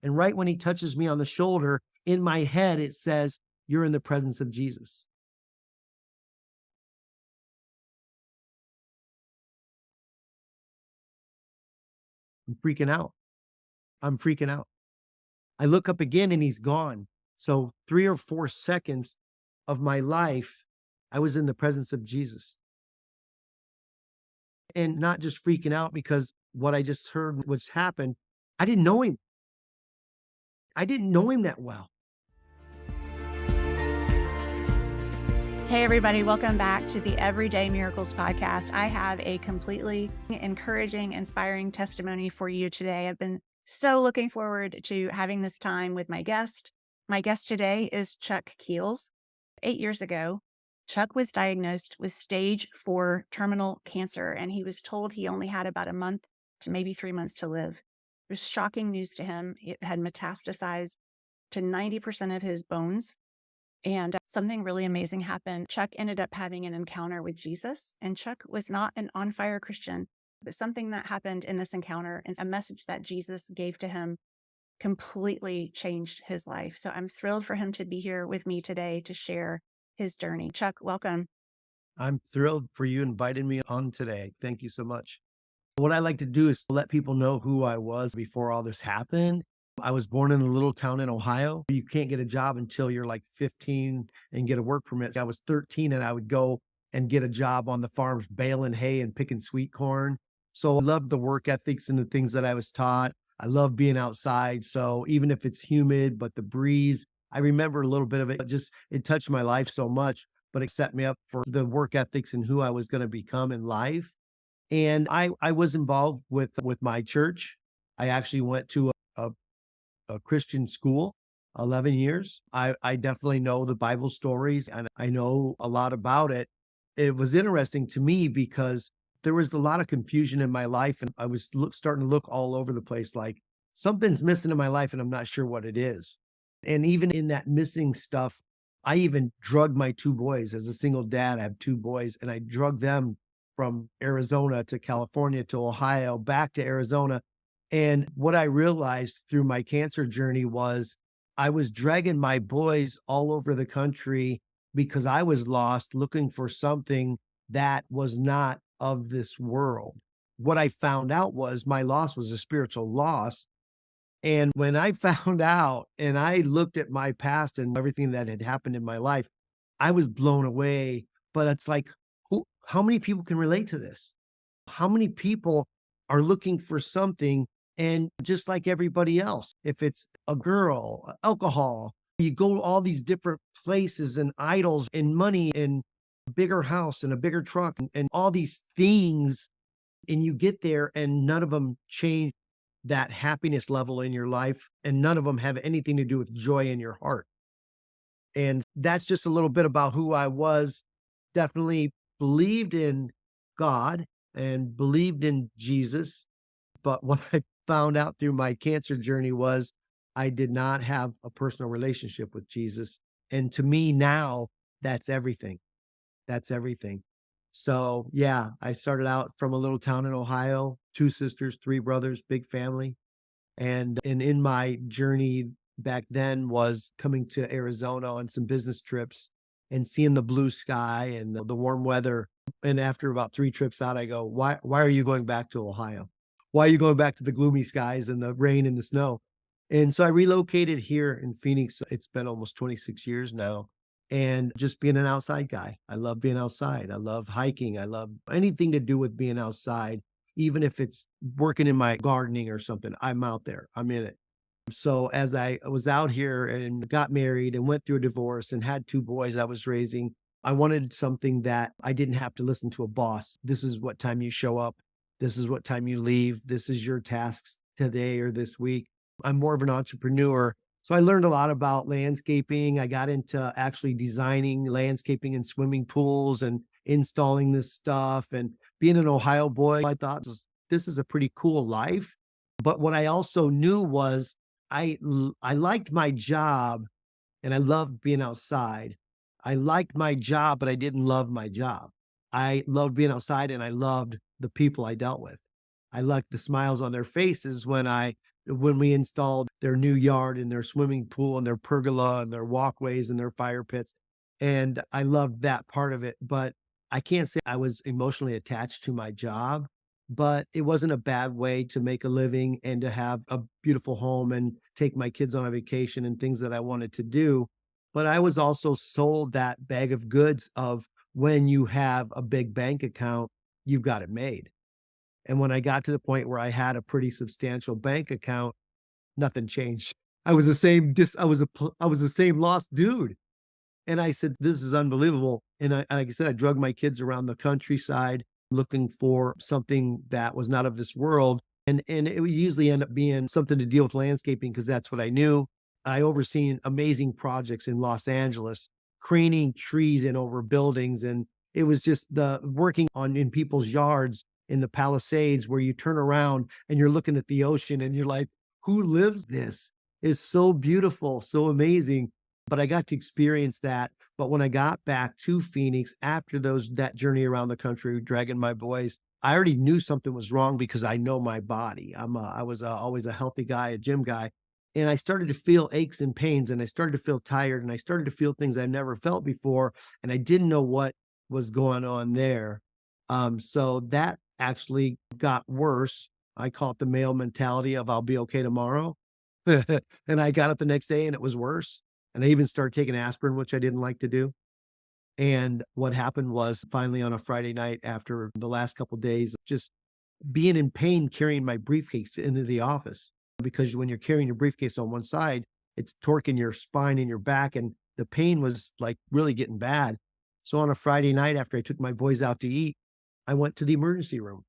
And right when he touches me on the shoulder, in my head, it says, "You're in the presence of Jesus." I'm freaking out. I'm freaking out. I look up again and he's gone. So 3 or 4 seconds of my life, I was in the presence of Jesus. And not just freaking out because what I just heard what's happened. I didn't know him. I didn't know him that well. Hey, everybody, welcome back to the Everyday Miracles podcast. I have a completely encouraging, inspiring testimony for you today. I've been so looking forward to having this time with my guest. My guest today is Chuck Keels. 8 years ago, Chuck was diagnosed with stage 4 terminal cancer, and he was told he only had about a month to maybe 3 months to live. It was shocking news to him. It had metastasized to 90% of his bones. And something really amazing happened. Chuck ended up having an encounter with Jesus, and Chuck was not an on-fire Christian, but something that happened in this encounter and a message that Jesus gave to him completely changed his life. So I'm thrilled for him to be here with me today to share his journey. Chuck, welcome. I'm thrilled for you inviting me on today. Thank you so much. What I like to do is let people know who I was before all this happened. I was born in a little town in Ohio. You can't get a job until you're like 15 and get a work permit. I was 13 and I would go and get a job on the farms baling hay and picking sweet corn. So I loved the work ethics and the things that I was taught. I love being outside. So even if it's humid, but the breeze, I remember a little bit of it. It touched my life so much, but it set me up for the work ethics and who I was going to become in life. And I was involved with my church. I actually went to a Christian school, 11 years. I definitely know the Bible stories and I know a lot about it. It was interesting to me because there was a lot of confusion in my life and I was starting to look all over the place like something's missing in my life and I'm not sure what it is. And even in that missing stuff, I even drugged my 2 boys. As a single dad, I have 2 boys, and I drugged them from Arizona to California to Ohio, back to Arizona. And what I realized through my cancer journey was I was dragging my boys all over the country because I was lost looking for something that was not of this world. What I found out was my loss was a spiritual loss. And when I found out and I looked at my past and everything that had happened in my life, I was blown away. But it's like, how many people can relate to this? How many people are looking for something and just like everybody else, if it's a girl, alcohol, you go to all these different places and idols and money and a bigger house and a bigger truck and all these things. And you get there and none of them change that happiness level in your life. And none of them have anything to do with joy in your heart. And that's just a little bit about who I was. Definitely believed in God and believed in Jesus. But what I found out through my cancer journey was I did not have a personal relationship with Jesus. And to me now, that's everything. That's everything. So yeah, I started out from a little town in Ohio, 2 sisters, 3 brothers, big family. And in my journey back then was coming to Arizona on some business trips and seeing the blue sky and the warm weather. And after about 3 trips out, I go, why are you going back to Ohio? Why are you going back to the gloomy skies and the rain and the snow? And so I relocated here in Phoenix. It's been almost 26 years now. And just being an outside guy. I love being outside. I love hiking. I love anything to do with being outside, even if it's working in my gardening or something. I'm out there. I'm in it. So as I was out here and got married and went through a divorce and had 2 boys I was raising, I wanted something that I didn't have to listen to a boss. This is what time you show up. This is what time you leave. This is your tasks today or this week. I'm more of an entrepreneur. So I learned a lot about landscaping. I got into actually designing landscaping and swimming pools and installing this stuff. And being an Ohio boy, I thought this is a pretty cool life. But what I also knew was I liked my job and I loved being outside. I liked my job, but I didn't love my job. I loved being outside and I loved the people I dealt with. I liked the smiles on their faces when I when we installed their new yard and their swimming pool and their pergola and their walkways and their fire pits. And I loved that part of it. But I can't say I was emotionally attached to my job, but it wasn't a bad way to make a living and to have a beautiful home and take my kids on a vacation and things that I wanted to do. But I was also sold that bag of goods of when you have a big bank account, you've got it made. And when I got to the point where I had a pretty substantial bank account, nothing changed. I was the same lost dude. And I said, "This is unbelievable." And like I said, I drug my kids around the countryside looking for something that was not of this world. And it would usually end up being something to deal with landscaping because that's what I knew. I overseen amazing projects in Los Angeles, craning trees in over buildings. And it was just the working on in people's yards in the Palisades where you turn around and you're looking at the ocean and you're like, who lives this? It's so beautiful, so amazing. But I got to experience that. But when I got back to Phoenix after that journey around the country, dragging my boys, I already knew something was wrong because I know my body. I was always a healthy guy, a gym guy. And I started to feel aches and pains and I started to feel tired and I started to feel things I never felt before. And I didn't know what was going on there. So that actually got worse. I call it the male mentality of I'll be okay tomorrow. And I got up the next day and it was worse. And I even started taking aspirin, which I didn't like to do. And what happened was finally on a Friday night after the last couple of days, just being in pain carrying my briefcase into the office. Because when you're carrying your briefcase on one side, it's torquing your spine and your back. And the pain was like really getting bad. So on a Friday night after I took my boys out to eat, I went to the emergency room.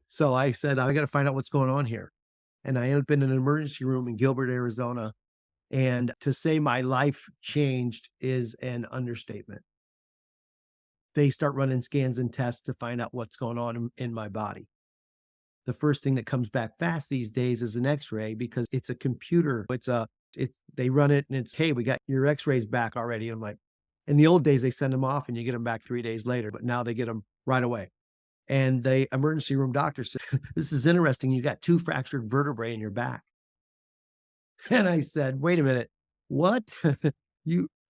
So I said, I got to find out what's going on here. And I ended up in an emergency room in Gilbert, Arizona. And to say my life changed is an understatement. They start running scans and tests to find out what's going on in my body. The first thing that comes back fast these days is an x-ray because it's a computer. They run it and it's, hey, we got your x-rays back already. And I'm like, in the old days, they send them off and you get them back 3 days later, but now they get them right away. And the emergency room doctor said, this is interesting. You got 2 fractured vertebrae in your back. And I said, wait a minute, what?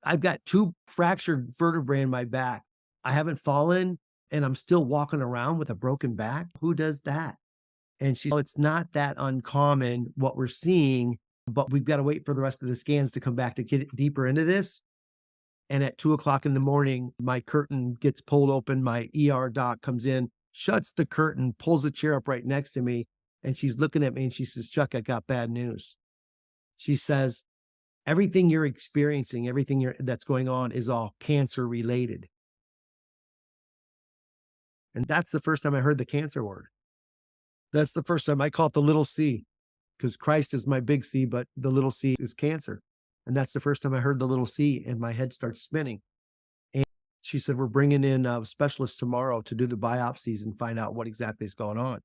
I've got 2 fractured vertebrae in my back. I haven't fallen and I'm still walking around with a broken back. Who does that? And she said, it's not that uncommon what we're seeing, but we've got to wait for the rest of the scans to come back to get deeper into this. And at 2:00 in the morning, my curtain gets pulled open. My ER doc comes in, shuts the curtain, pulls a chair up right next to me. And she's looking at me and she says, Chuck, I got bad news. She says, everything you're experiencing, that's going on is all cancer related. And that's the first time I heard the cancer word. That's the first time I call it the little c, because Christ is my big C, but the little c is cancer. And that's the first time I heard the little c and my head starts spinning. And she said, we're bringing in a specialist tomorrow to do the biopsies and find out what exactly is going on.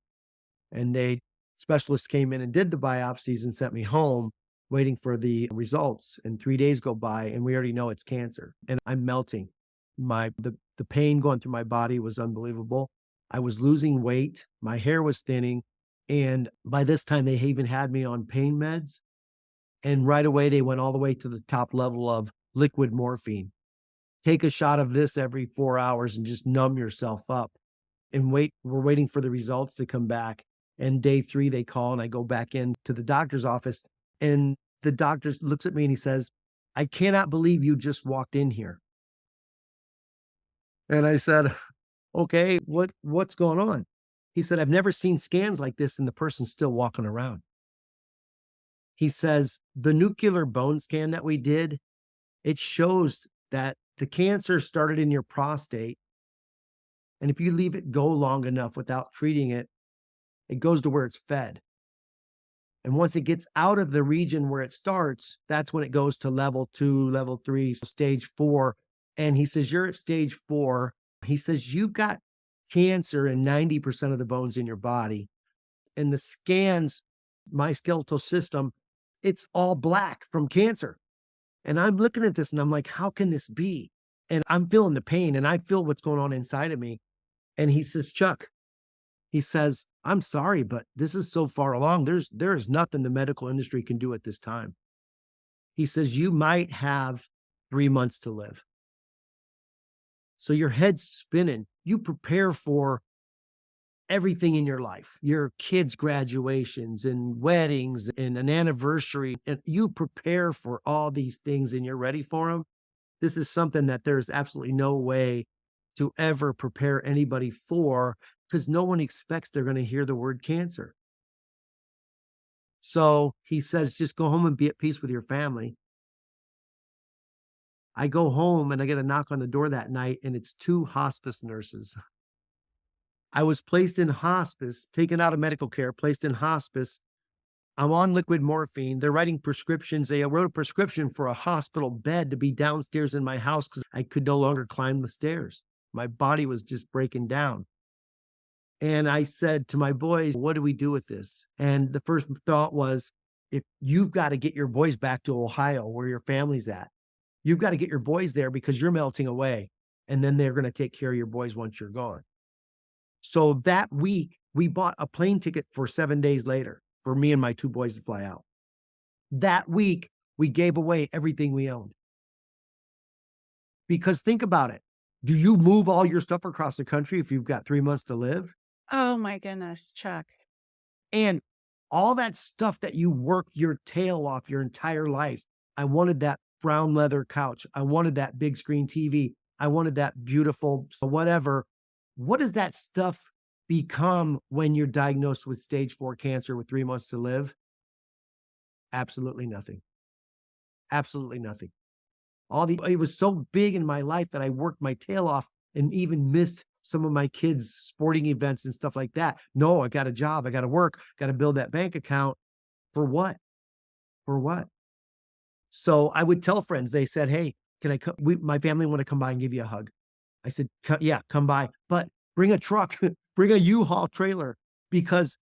And specialists came in and did the biopsies and sent me home waiting for the results. And 3 days go by and we already know it's cancer. And I'm melting. The pain going through my body was unbelievable. I was losing weight. My hair was thinning. And by this time, they even had me on pain meds. And right away, they went all the way to the top level of liquid morphine. Take a shot of this every 4 hours and just numb yourself up. And we're waiting for the results to come back. And day 3, they call and I go back into the doctor's office. And the doctor looks at me and he says, I cannot believe you just walked in here. And I said, okay, what's going on? He said, I've never seen scans like this and the person's still walking around. He says, the nuclear bone scan that we did, it shows that the cancer started in your prostate. And if you leave it go long enough without treating it, it goes to where it's fed. And once it gets out of the region where it starts, that's when it goes to level 2, level 3, stage 4. And he says, you're at stage 4. He says, you've got cancer in 90% of the bones in your body. And the scans, my skeletal system, it's all black from cancer. And I'm looking at this and I'm like, how can this be? And I'm feeling the pain and I feel what's going on inside of me. And he says, Chuck, he says, I'm sorry, but this is so far along. There is nothing the medical industry can do at this time. He says, you might have 3 months to live. So your head's spinning. You prepare for everything in your life, your kids' graduations and weddings and an anniversary, and you prepare for all these things and you're ready for them. This is something that there's absolutely no way to ever prepare anybody for because no one expects they're going to hear the word cancer. So he says, just go home and be at peace with your family. I go home and I get a knock on the door that night, and it's two hospice nurses. I was placed in hospice, taken out of medical care, placed in hospice. I'm on liquid morphine. They're writing prescriptions. They wrote a prescription for a hospital bed to be downstairs in my house because I could no longer climb the stairs. My body was just breaking down. And I said to my boys, what do we do with this? And the first thought was, if you've got to get your boys back to Ohio where your family's at, you've got to get your boys there because you're melting away. And then they're going to take care of your boys once you're gone. So that week, we bought a plane ticket for 7 days later for me and my two boys to fly out. That week, we gave away everything we owned. Because think about it. Do you move all your stuff across the country if you've got 3 months to live? Oh my goodness, Chuck. And all that stuff that you work your tail off your entire life. I wanted that brown leather couch. I wanted that big screen TV. I wanted that beautiful whatever. What does that stuff become when you're diagnosed with stage 4 cancer with 3 months to live? Absolutely nothing. Absolutely nothing. It was so big in my life that I worked my tail off and even missed some of my kids' sporting events and stuff like that. No, I got a job. I got to work, got to build that bank account. For what? For what? So I would tell friends, they said, hey, can I come? My family want to come by and give you a hug. I said, yeah, come by, but bring a truck, bring a U-Haul trailer because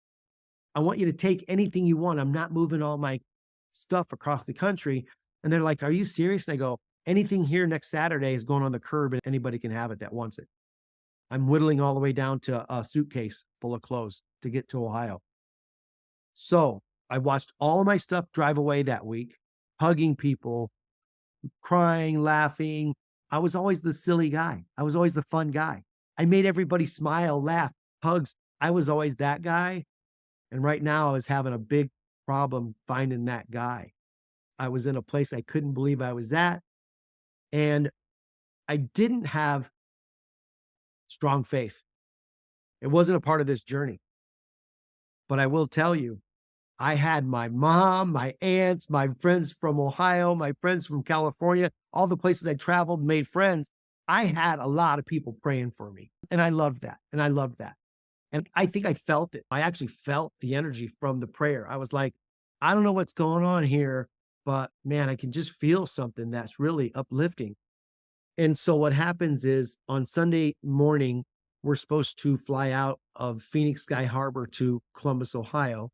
I want you to take anything you want. I'm not moving all my stuff across the country. And they're like, are you serious? And I go, anything here next Saturday is going on the curb and anybody can have it that wants it. I'm whittling all the way down to a suitcase full of clothes to get to Ohio. So I watched all of my stuff drive away that week, hugging people, crying, laughing. I was always the silly guy. I was always the fun guy. I made everybody smile, laugh, hugs. I was always that guy. And right now I was having a big problem finding that guy. I was in a place I couldn't believe I was at. And I didn't have strong faith. It wasn't a part of this journey. But I will tell you, I had my mom, my aunts, my friends from Ohio, my friends from California, all the places I traveled, made friends. I had a lot of people praying for me. And I loved that. And I loved that. And I think I felt it. I actually felt the energy from the prayer. I was like, I don't know what's going on here, but man, I can just feel something that's really uplifting. And so what happens is on Sunday morning, we're supposed to fly out of Phoenix Sky Harbor to Columbus, Ohio.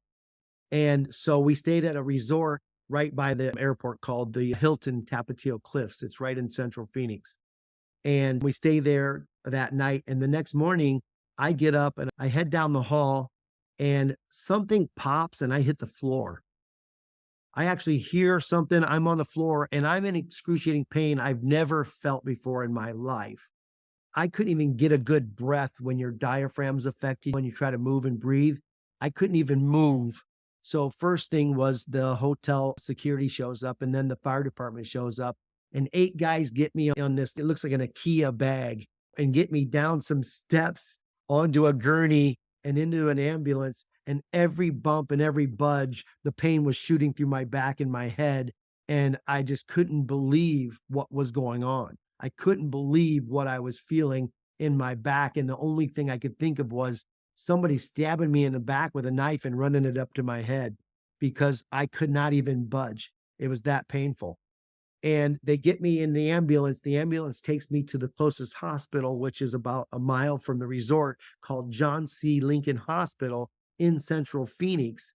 And so we stayed at a resort right by the airport called the Hilton Tapatio Cliffs. It's right in central Phoenix. And we stay there that night. And the next morning, I get up and I head down the hall and something pops and I hit the floor. I actually hear something. I'm on the floor and I'm in excruciating pain I've never felt before in my life. I couldn't even get a good breath when your diaphragm's affected, when you try to move and breathe. I couldn't even move. So first thing was the hotel security shows up and then the fire department shows up and 8 guys get me on this. It looks like an IKEA bag and get me down some steps onto a gurney and into an ambulance. And every bump and every budge, the pain was shooting through my back and my head. And I just couldn't believe what was going on. I couldn't believe what I was feeling in my back. And the only thing I could think of was somebody stabbing me in the back with a knife and running it up to my head because I could not even budge. It was that painful. And they get me in the ambulance. The ambulance takes me to the closest hospital, which is about a mile from the resort, called John C. Lincoln Hospital in central Phoenix.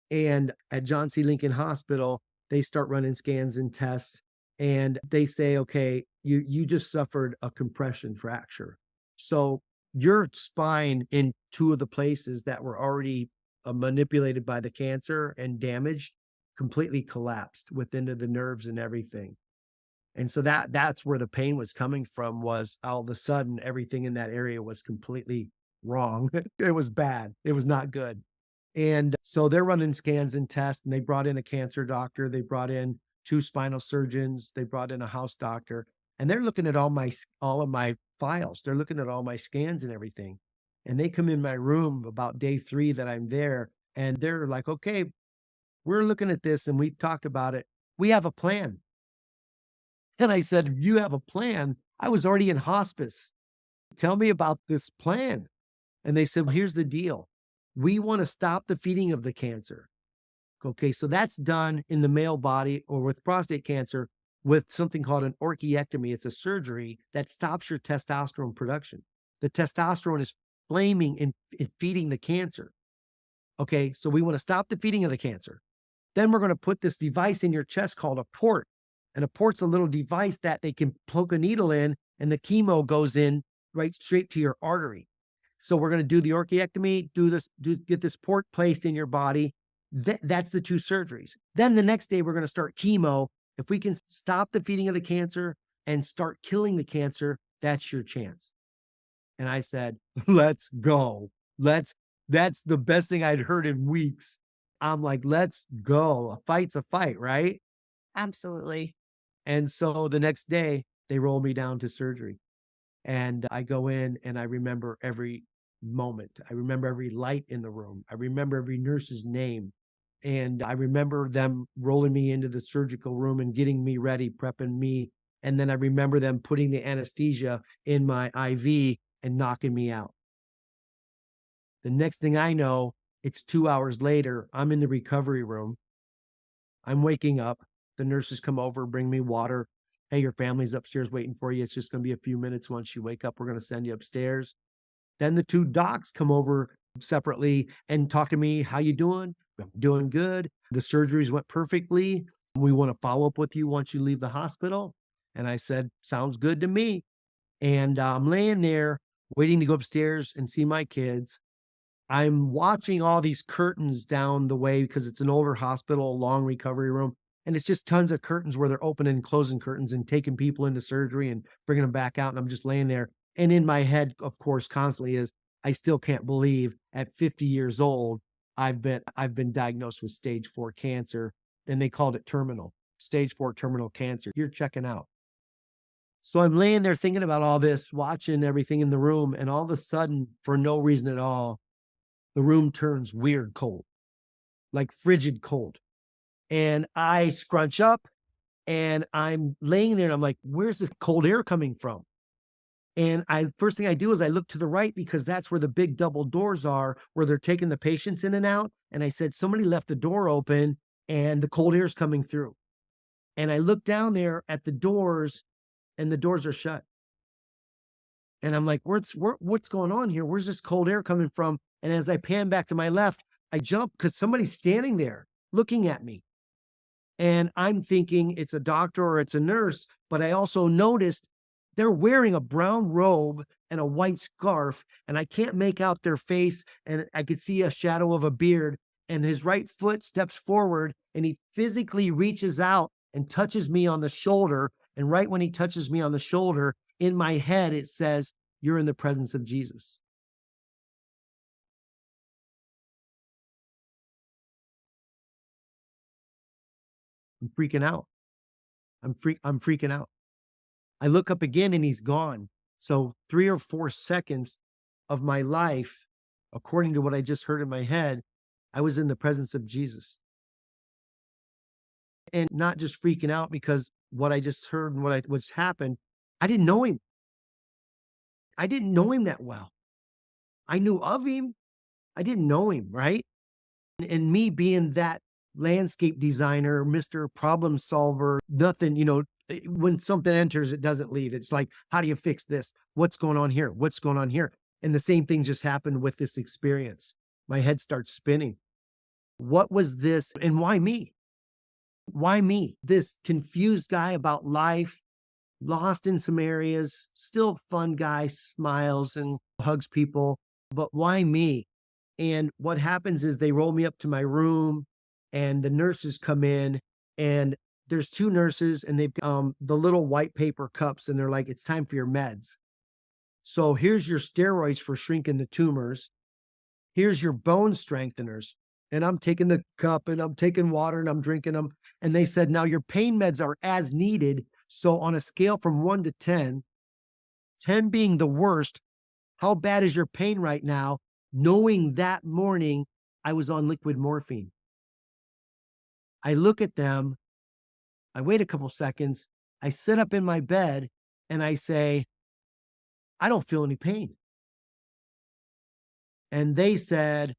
And at John C. Lincoln Hospital, they start running scans and tests. And they say, okay, you just suffered a compression fracture. So your spine in two of the places that were already manipulated by the cancer and damaged completely collapsed within the nerves and everything. And so that's where the pain was coming from, was all of a sudden everything in that area was completely wrong. It was bad. It was not good. And so they're running scans and tests, and they brought in a cancer doctor. They brought in two spinal surgeons. They brought in a house doctor, and they're looking at all of my files. They're looking at all my scans and everything. And they come in my room about day 3 that I'm there, and they're like, "Okay, we're looking at this and we talked about it. We have a plan." And I said, "You have a plan? I was already in hospice. Tell me about this plan." And they said, "Well, here's the deal. We want to stop the feeding of the cancer." Okay, so that's done in the male body or with prostate cancer with something called an orchiectomy. It's a surgery that stops your testosterone production. The testosterone is flaming and feeding the cancer. Okay, so we want to stop the feeding of the cancer. Then we're going to put this device in your chest called a port. And a port's a little device that they can poke a needle in, and the chemo goes in right straight to your artery. So we're going to do the orchiectomy, get this port placed in your body. That's the 2 surgeries. Then the next day, we're going to start chemo. If we can stop the feeding of the cancer and start killing the cancer, that's your chance. And I said, "Let's go. That's the best thing I'd heard in weeks." I'm like, "Let's go. A fight's a fight, right?" Absolutely. And so the next day, they roll me down to surgery. And I go in and I remember every moment. I remember every light in the room. I remember every nurse's name. And I remember them rolling me into the surgical room and getting me ready, prepping me. And then I remember them putting the anesthesia in my IV and knocking me out. The next thing I know, it's 2 hours later. I'm in the recovery room. I'm waking up. The nurses come over, bring me water. "Hey, your family's upstairs waiting for you. It's just going to be a few minutes. Once you wake up, we're going to send you upstairs." Then the 2 docs come over separately and talk to me. "How you doing?" "I'm doing good. The surgeries went perfectly. We want to follow up with you once you leave the hospital." And I said, "Sounds good to me." And I'm laying there waiting to go upstairs and see my kids. I'm watching all these curtains down the way because it's an older hospital, a long recovery room. And it's just tons of curtains where they're opening and closing curtains and taking people into surgery and bringing them back out. And I'm just laying there. And in my head, of course, constantly is, I still can't believe at 50 years old, I've been diagnosed with stage 4 cancer. And they called it terminal, stage 4 terminal cancer. You're checking out. So I'm laying there thinking about all this, watching everything in the room. And all of a sudden, for no reason at all, the room turns weird cold, like frigid cold. And I scrunch up and I'm laying there and I'm like, "Where's the cold air coming from?" And first thing I do is I look to the right because that's where the big double doors are where they're taking the patients in and out. And I said, "Somebody left the door open and the cold air is coming through." And I look down there at the doors and the doors are shut. And I'm like, what's going on here? Where's this cold air coming from? And as I pan back to my left, I jump because somebody's standing there looking at me. And I'm thinking it's a doctor or it's a nurse, but I also noticed they're wearing a brown robe and a white scarf, and I can't make out their face, and I could see a shadow of a beard, and his right foot steps forward, and he physically reaches out and touches me on the shoulder, and right when he touches me on the shoulder, in my head, it says, "You're in the presence of Jesus." I'm freaking out. I'm freaking out. I look up again and he's gone. So 3 or 4 seconds of my life, according to what I just heard in my head, I was in the presence of Jesus. And not just freaking out because what I just heard and what's happened, I didn't know him. I didn't know him that well. I knew of him. I didn't know him, right? And me being that landscape designer, Mr. Problem Solver, nothing, when something enters, it doesn't leave. It's like, how do you fix this? What's going on here? What's going on here? And the same thing just happened with this experience. My head starts spinning. What was this? And why me? Why me? This confused guy about life, lost in some areas, still fun guy, smiles and hugs people. But why me? And what happens is they roll me up to my room and the nurses come in, and there's two nurses and they've the little white paper cups, and they're like, it's time for your meds. So here's your steroids for shrinking the tumors. Here's your bone strengtheners. And I'm taking the cup and I'm taking water and I'm drinking them. And they said, now your pain meds are as needed. So on a scale from 1 to 10, 10 being the worst, how bad is your pain right now? Knowing that morning I was on liquid morphine. I look at them, I wait a couple seconds, I sit up in my bed and I say, I don't feel any pain. And they said,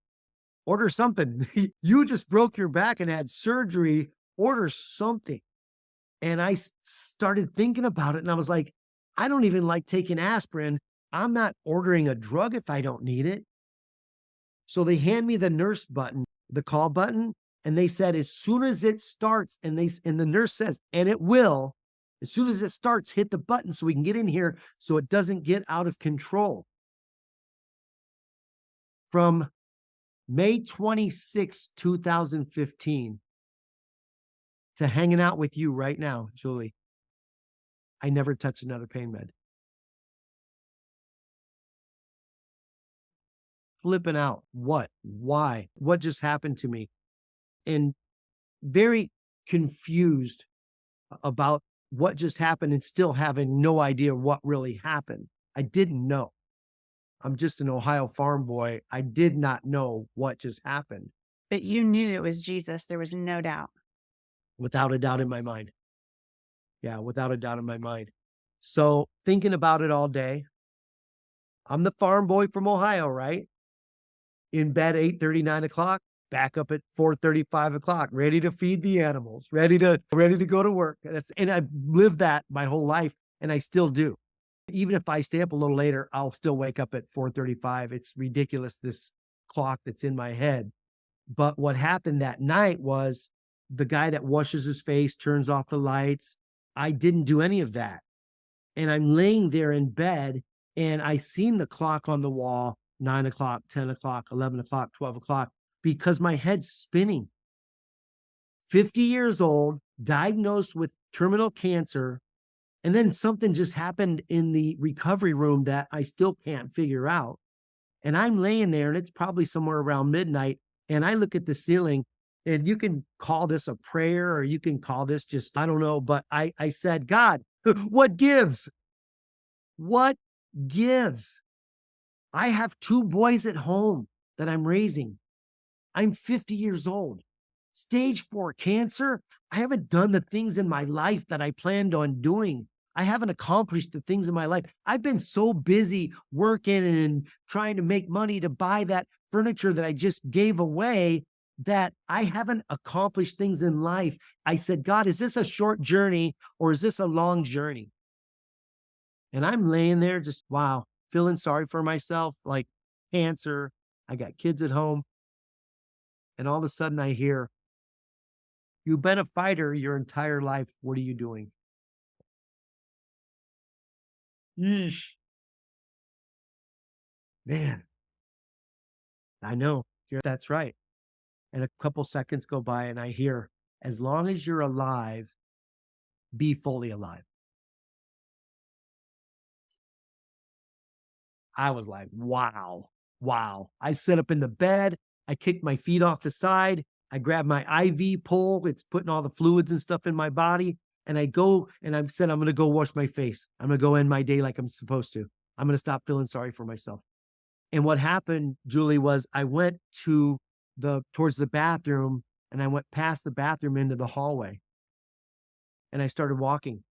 order something. You just broke your back and had surgery. Order something. And I started thinking about it and I was like, I don't even like taking aspirin. I'm not ordering a drug if I don't need it. So they hand me the nurse button, the call button, and they said, as soon as it starts, and the nurse says, and it will, as soon as it starts, hit the button so we can get in here so it doesn't get out of control. From May 26, 2015 to hanging out with you right now, Julie, I never touched another pain med. Flipping out. What? Why? What just happened to me? And very confused about what just happened and still having no idea what really happened. I didn't know. I'm just an Ohio farm boy. I did not know what just happened. But you knew it was Jesus. There was no doubt. Without a doubt in my mind. Yeah, without a doubt in my mind. So thinking about it all day, I'm the farm boy from Ohio, right? In bed 8:30, 9 o'clock, back up at 4:30, 5 o'clock, ready to feed the animals, ready to go to work. And I've lived that my whole life, and I still do. Even if I stay up a little later, I'll still wake up at 4:35. It's ridiculous, this clock that's in my head. But what happened that night was the guy that washes his face, turns off the lights. I didn't do any of that. And I'm laying there in bed and I seen the clock on the wall, 9 o'clock, 10 o'clock, 11 o'clock, 12 o'clock, because my head's spinning. 50 years old, diagnosed with terminal cancer. And then something just happened in the recovery room that I still can't figure out. And I'm laying there and it's probably somewhere around midnight. And I look at the ceiling, and you can call this a prayer or you can call this just, I don't know. But I said, God, what gives? What gives? I have two boys at home that I'm raising. I'm 50 years old. Stage 4 cancer. I haven't done the things in my life that I planned on doing. I haven't accomplished the things in my life. I've been so busy working and trying to make money to buy that furniture that I just gave away that I haven't accomplished things in life. I said, God, is this a short journey or is this a long journey? And I'm laying there just, wow, feeling sorry for myself, like cancer. I got kids at home. And all of a sudden I hear, you've been a fighter your entire life. What are you doing? Yeesh. Man, I know. That's right. And a couple seconds go by and I hear, as long as you're alive, be fully alive. I was like, wow, wow. I sit up in the bed. I kicked my feet off the side. I grab my IV pole. It's putting all the fluids and stuff in my body. And I go and I said, I'm going to go wash my face. I'm going to go end my day like I'm supposed to. I'm going to stop feeling sorry for myself. And what happened, Julie, was I went towards the bathroom, and I went past the bathroom into the hallway. And I started walking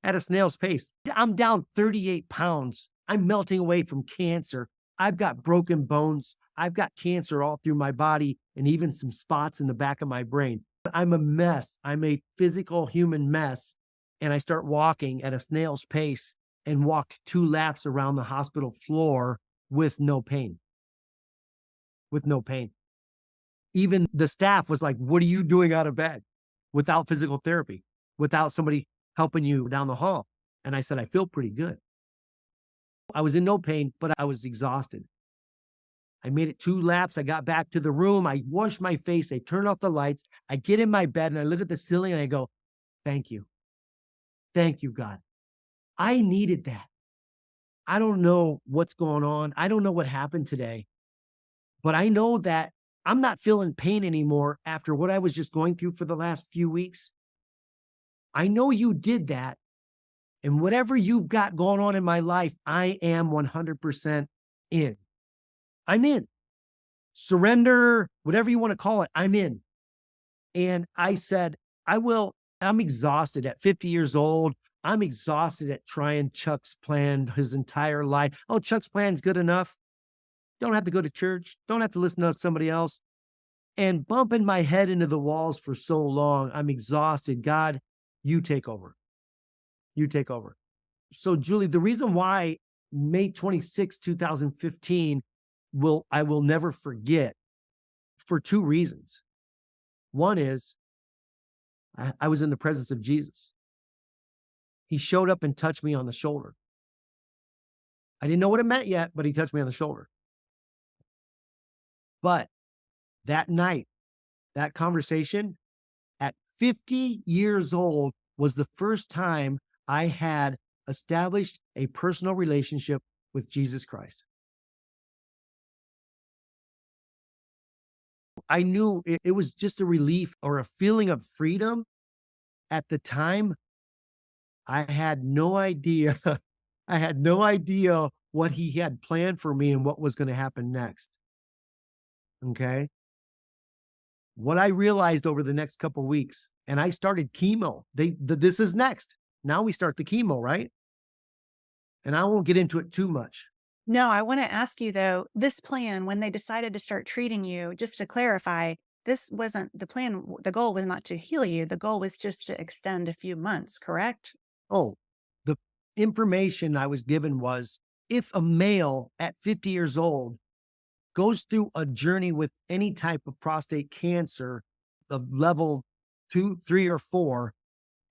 at a snail's pace. I'm down 38 pounds. I'm melting away from cancer. I've got broken bones. I've got cancer all through my body and even some spots in the back of my brain. I'm a mess. I'm a physical human mess. And I start walking at a snail's pace and walked 2 laps around the hospital floor with no pain. With no pain. Even the staff was like, what are you doing out of bed? Without physical therapy, without somebody helping you down the hall. And I said, I feel pretty good. I was in no pain, but I was exhausted. I made it 2 laps. I got back to the room. I washed my face. I turned off the lights. I get in my bed and I look at the ceiling and I go, thank you. Thank you, God. I needed that. I don't know what's going on. I don't know what happened today, but I know that I'm not feeling pain anymore after what I was just going through for the last few weeks. I know you did that. And whatever you've got going on in my life, I am 100% in. I'm in. Surrender, whatever you want to call it, I'm in. And I said, I will. I'm exhausted at 50 years old. I'm exhausted at trying Chuck's plan his entire life. Oh, Chuck's plan's good enough. Don't have to go to church. Don't have to listen to somebody else. And bumping my head into the walls for so long, I'm exhausted. God, you take over. You take over. So, Julie, the reason why May 26, 2015, I will never forget for 2 reasons. One is I was in the presence of Jesus. He showed up and touched me on the shoulder. I didn't know what it meant yet, but he touched me on the shoulder. But that night, that conversation at 50 years old was the first time I had established a personal relationship with Jesus Christ. I knew it was just a relief or a feeling of freedom. At the time, I had no idea. I had no idea what he had planned for me and what was going to happen next. Okay. What I realized over the next couple of weeks, and I started chemo. This is next. Now we start the chemo, right? And I won't get into it too much. No, I want to ask you though, this plan, when they decided to start treating you, just to clarify, this wasn't the plan. The goal was not to heal you. The goal was just to extend a few months, correct? Oh, the information I was given was if a male at 50 years old goes through a journey with any type of prostate cancer of level 2, 3, or 4,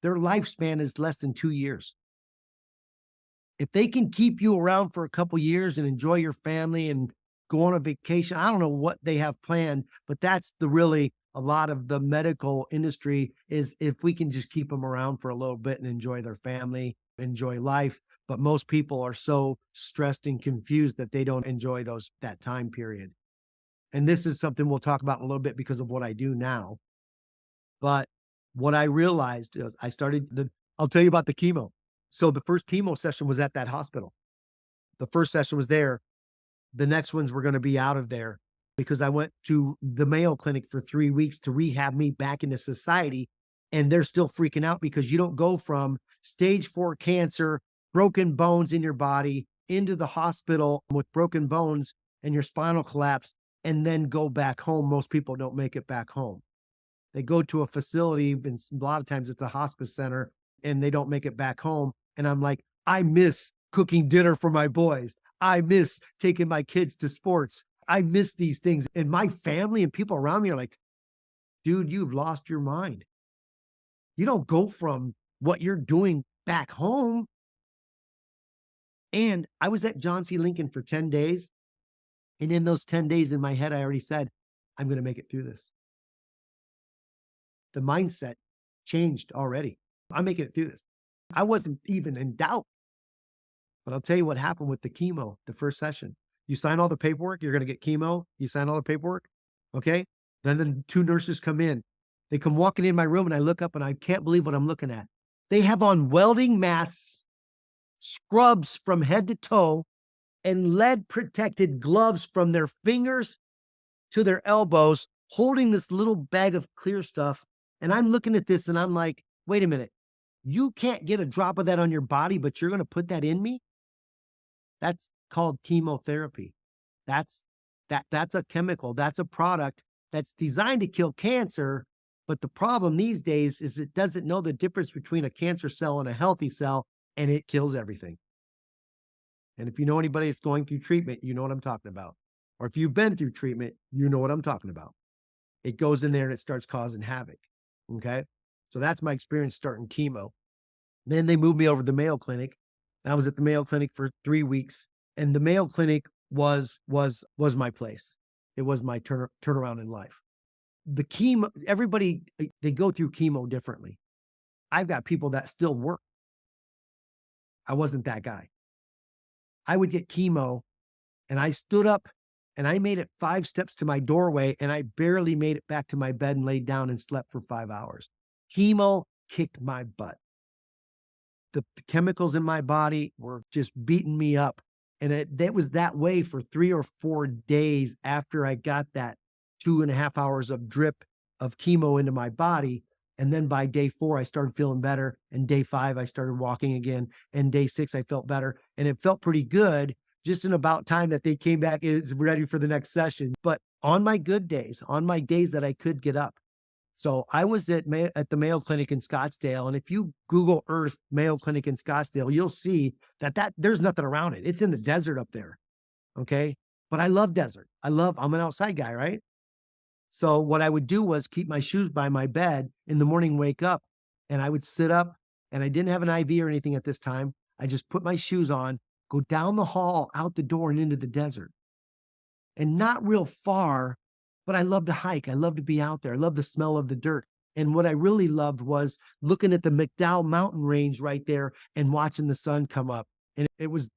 their lifespan is less than 2 years. If they can keep you around for a couple years and enjoy your family and go on a vacation, I don't know what they have planned, but that's really a lot of the medical industry is if we can just keep them around for a little bit and enjoy their family, enjoy life. But most people are so stressed and confused that they don't enjoy that time period. And this is something we'll talk about in a little bit because of what I do now. But what I realized is I'll tell you about the chemo. So the first chemo session was at that hospital. The first session was there. The next ones were going to be out of there because I went to the Mayo Clinic for 3 weeks to rehab me back into society. And they're still freaking out because you don't go from stage 4 cancer, broken bones in your body, into the hospital with broken bones and your spinal collapse, and then go back home. Most people don't make it back home. They go to a facility, and a lot of times it's a hospice center, and they don't make it back home. And I'm like, I miss cooking dinner for my boys. I miss taking my kids to sports. I miss these things. And my family and people around me are like, dude, you've lost your mind. You don't go from what you're doing back home. And I was at John C. Lincoln for 10 days. And in those 10 days in my head, I already said, I'm going to make it through this. The mindset changed already. I'm making it through this. I wasn't even in doubt. But I'll tell you what happened with the chemo, the first session. You sign all the paperwork, you're going to get chemo. You sign all the paperwork. Okay. Then the 2 nurses come in. They come walking in my room and I look up and I can't believe what I'm looking at. They have on welding masks, scrubs from head to toe, and lead protected gloves from their fingers to their elbows, holding this little bag of clear stuff. And I'm looking at this and I'm like, wait a minute. You can't get a drop of that on your body, but you're going to put that in me? That's called chemotherapy. That's a chemical. That's a product that's designed to kill cancer. But the problem these days is it doesn't know the difference between a cancer cell and a healthy cell, and it kills everything. And if you know anybody that's going through treatment, you know what I'm talking about. Or if you've been through treatment, you know what I'm talking about. It goes in there and it starts causing havoc. Okay. So that's my experience starting chemo. Then they moved me over to the Mayo Clinic. And I was at the Mayo Clinic for 3 weeks. And the Mayo Clinic was my place. It was my turnaround in life. The chemo, everybody, they go through chemo differently. I've got people that still work. I wasn't that guy. I would get chemo and I stood up and I made it 5 steps to my doorway and I barely made it back to my bed and laid down and slept for 5 hours. Chemo kicked my butt. The chemicals in my body were just beating me up. And it was that way for 3 or 4 days after I got that 2.5 hours of drip of chemo into my body. And then by day 4, I started feeling better. And day 5, I started walking again. And day 6, I felt better. And it felt pretty good just in about time that they came back. It was ready for the next session. But on my good days, on my days that I could get up. So I was at the Mayo Clinic in Scottsdale. And if you Google Earth Mayo Clinic in Scottsdale, you'll see that there's nothing around it. It's in the desert up there. Okay. But I love desert. I'm an outside guy, right? So what I would do was keep my shoes by my bed in the morning, wake up, and I would sit up, and I didn't have an IV or anything at this time. I just put my shoes on, go down the hall, out the door and into the desert. And not real far, but I love to hike. I love to be out there. I love the smell of the dirt. And what I really loved was looking at the McDowell mountain range right there and watching the sun come up. And it was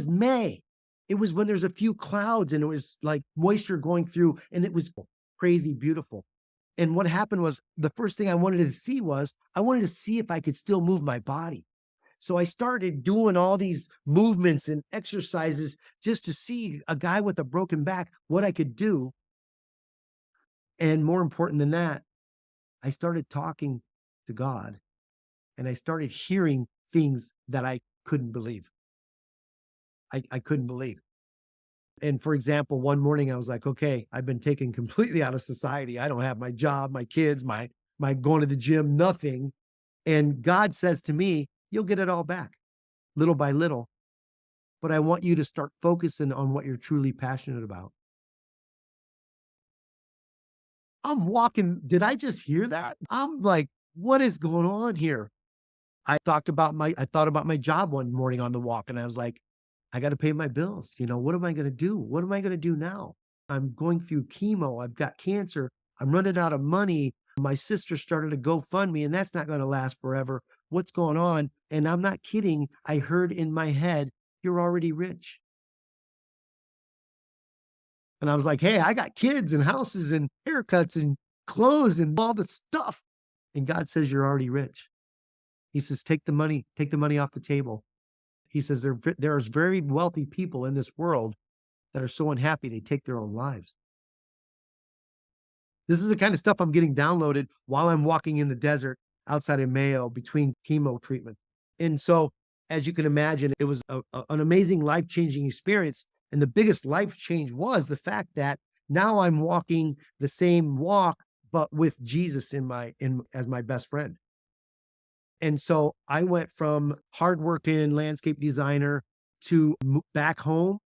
May. It was when there's a few clouds and it was like moisture going through and it was crazy beautiful. And what happened was the first thing I wanted to see if I could still move my body. So I started doing all these movements and exercises just to see a guy with a broken back, what I could do. And more important than that, I started talking to God and I started hearing things that I couldn't believe. I couldn't believe. And for example, one morning I was like, okay, I've been taken completely out of society. I don't have my job, my kids, my going to the gym, nothing. And God says to me, you'll get it all back little by little. But I want you to start focusing on what you're truly passionate about. I'm walking. Did I just hear that? I'm like, what is going on here? I thought about my job one morning on the walk and I was like, I got to pay my bills. What am I going to do? What am I going to do now? I'm going through chemo. I've got cancer. I'm running out of money. My sister started a GoFundMe and that's not going to last forever. What's going on? And I'm not kidding. I heard in my head, you're already rich. And I was like, hey, I got kids and houses and haircuts and clothes and all the stuff. And God says, you're already rich. He says, take the money off the table. He says, there's very wealthy people in this world that are so unhappy they take their own lives. This is the kind of stuff I'm getting downloaded while I'm walking in the desert outside of Mayo between chemo treatment. And so, as you can imagine, it was an amazing life-changing experience. And the biggest life change was the fact that now I'm walking the same walk, but with Jesus as my best friend. And so I went from hardworking landscape designer to back home.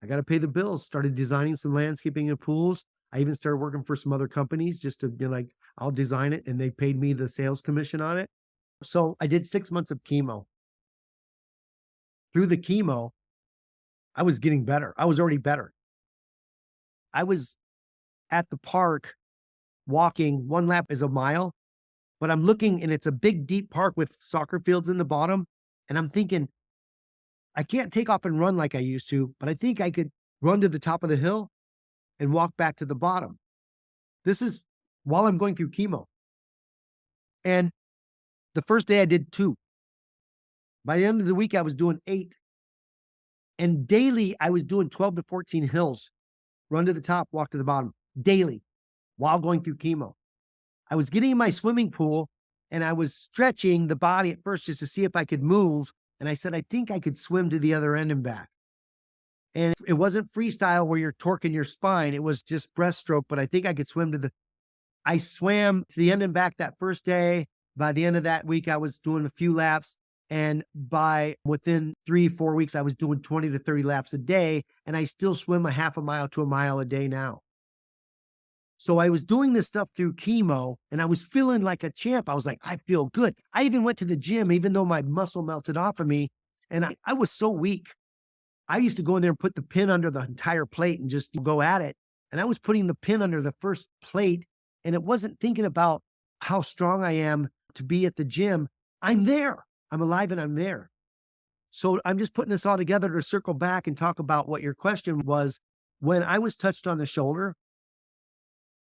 I got to pay the bills, started designing some landscaping and pools. I even started working for some other companies just to be like, I'll design it. And they paid me the sales commission on it. So I did 6 months of chemo. Through the chemo, I was getting better. I was already better. I was at the park walking. 1 lap is a mile. But I'm looking and it's a big, deep park with soccer fields in the bottom. And I'm thinking, I can't take off and run like I used to, but I think I could run to the top of the hill and walk back to the bottom. This is while I'm going through chemo. And the first day I did 2. By the end of the week, I was doing 8. And daily, I was doing 12 to 14 hills, run to the top, walk to the bottom, daily, while going through chemo. I was getting in my swimming pool and I was stretching the body at first just to see if I could move. And I said, I think I could swim to the other end and back. And it wasn't freestyle where you're torquing your spine. It was just breaststroke, but I think I could swim I swam to the end and back that first day. By the end of that week, I was doing a few laps. And within 3-4 weeks, I was doing 20 to 30 laps a day. And I still swim a half a mile to a mile a day now. So I was doing this stuff through chemo and I was feeling like a champ. I was like, I feel good. I even went to the gym, even though my muscle melted off of me. And I was so weak. I used to go in there and put the pin under the entire plate and just go at it. And I was putting the pin under the first plate and it wasn't thinking about how strong I am to be at the gym. I'm there. I'm alive and I'm there. So I'm just putting this all together to circle back and talk about what your question was. When I was touched on the shoulder,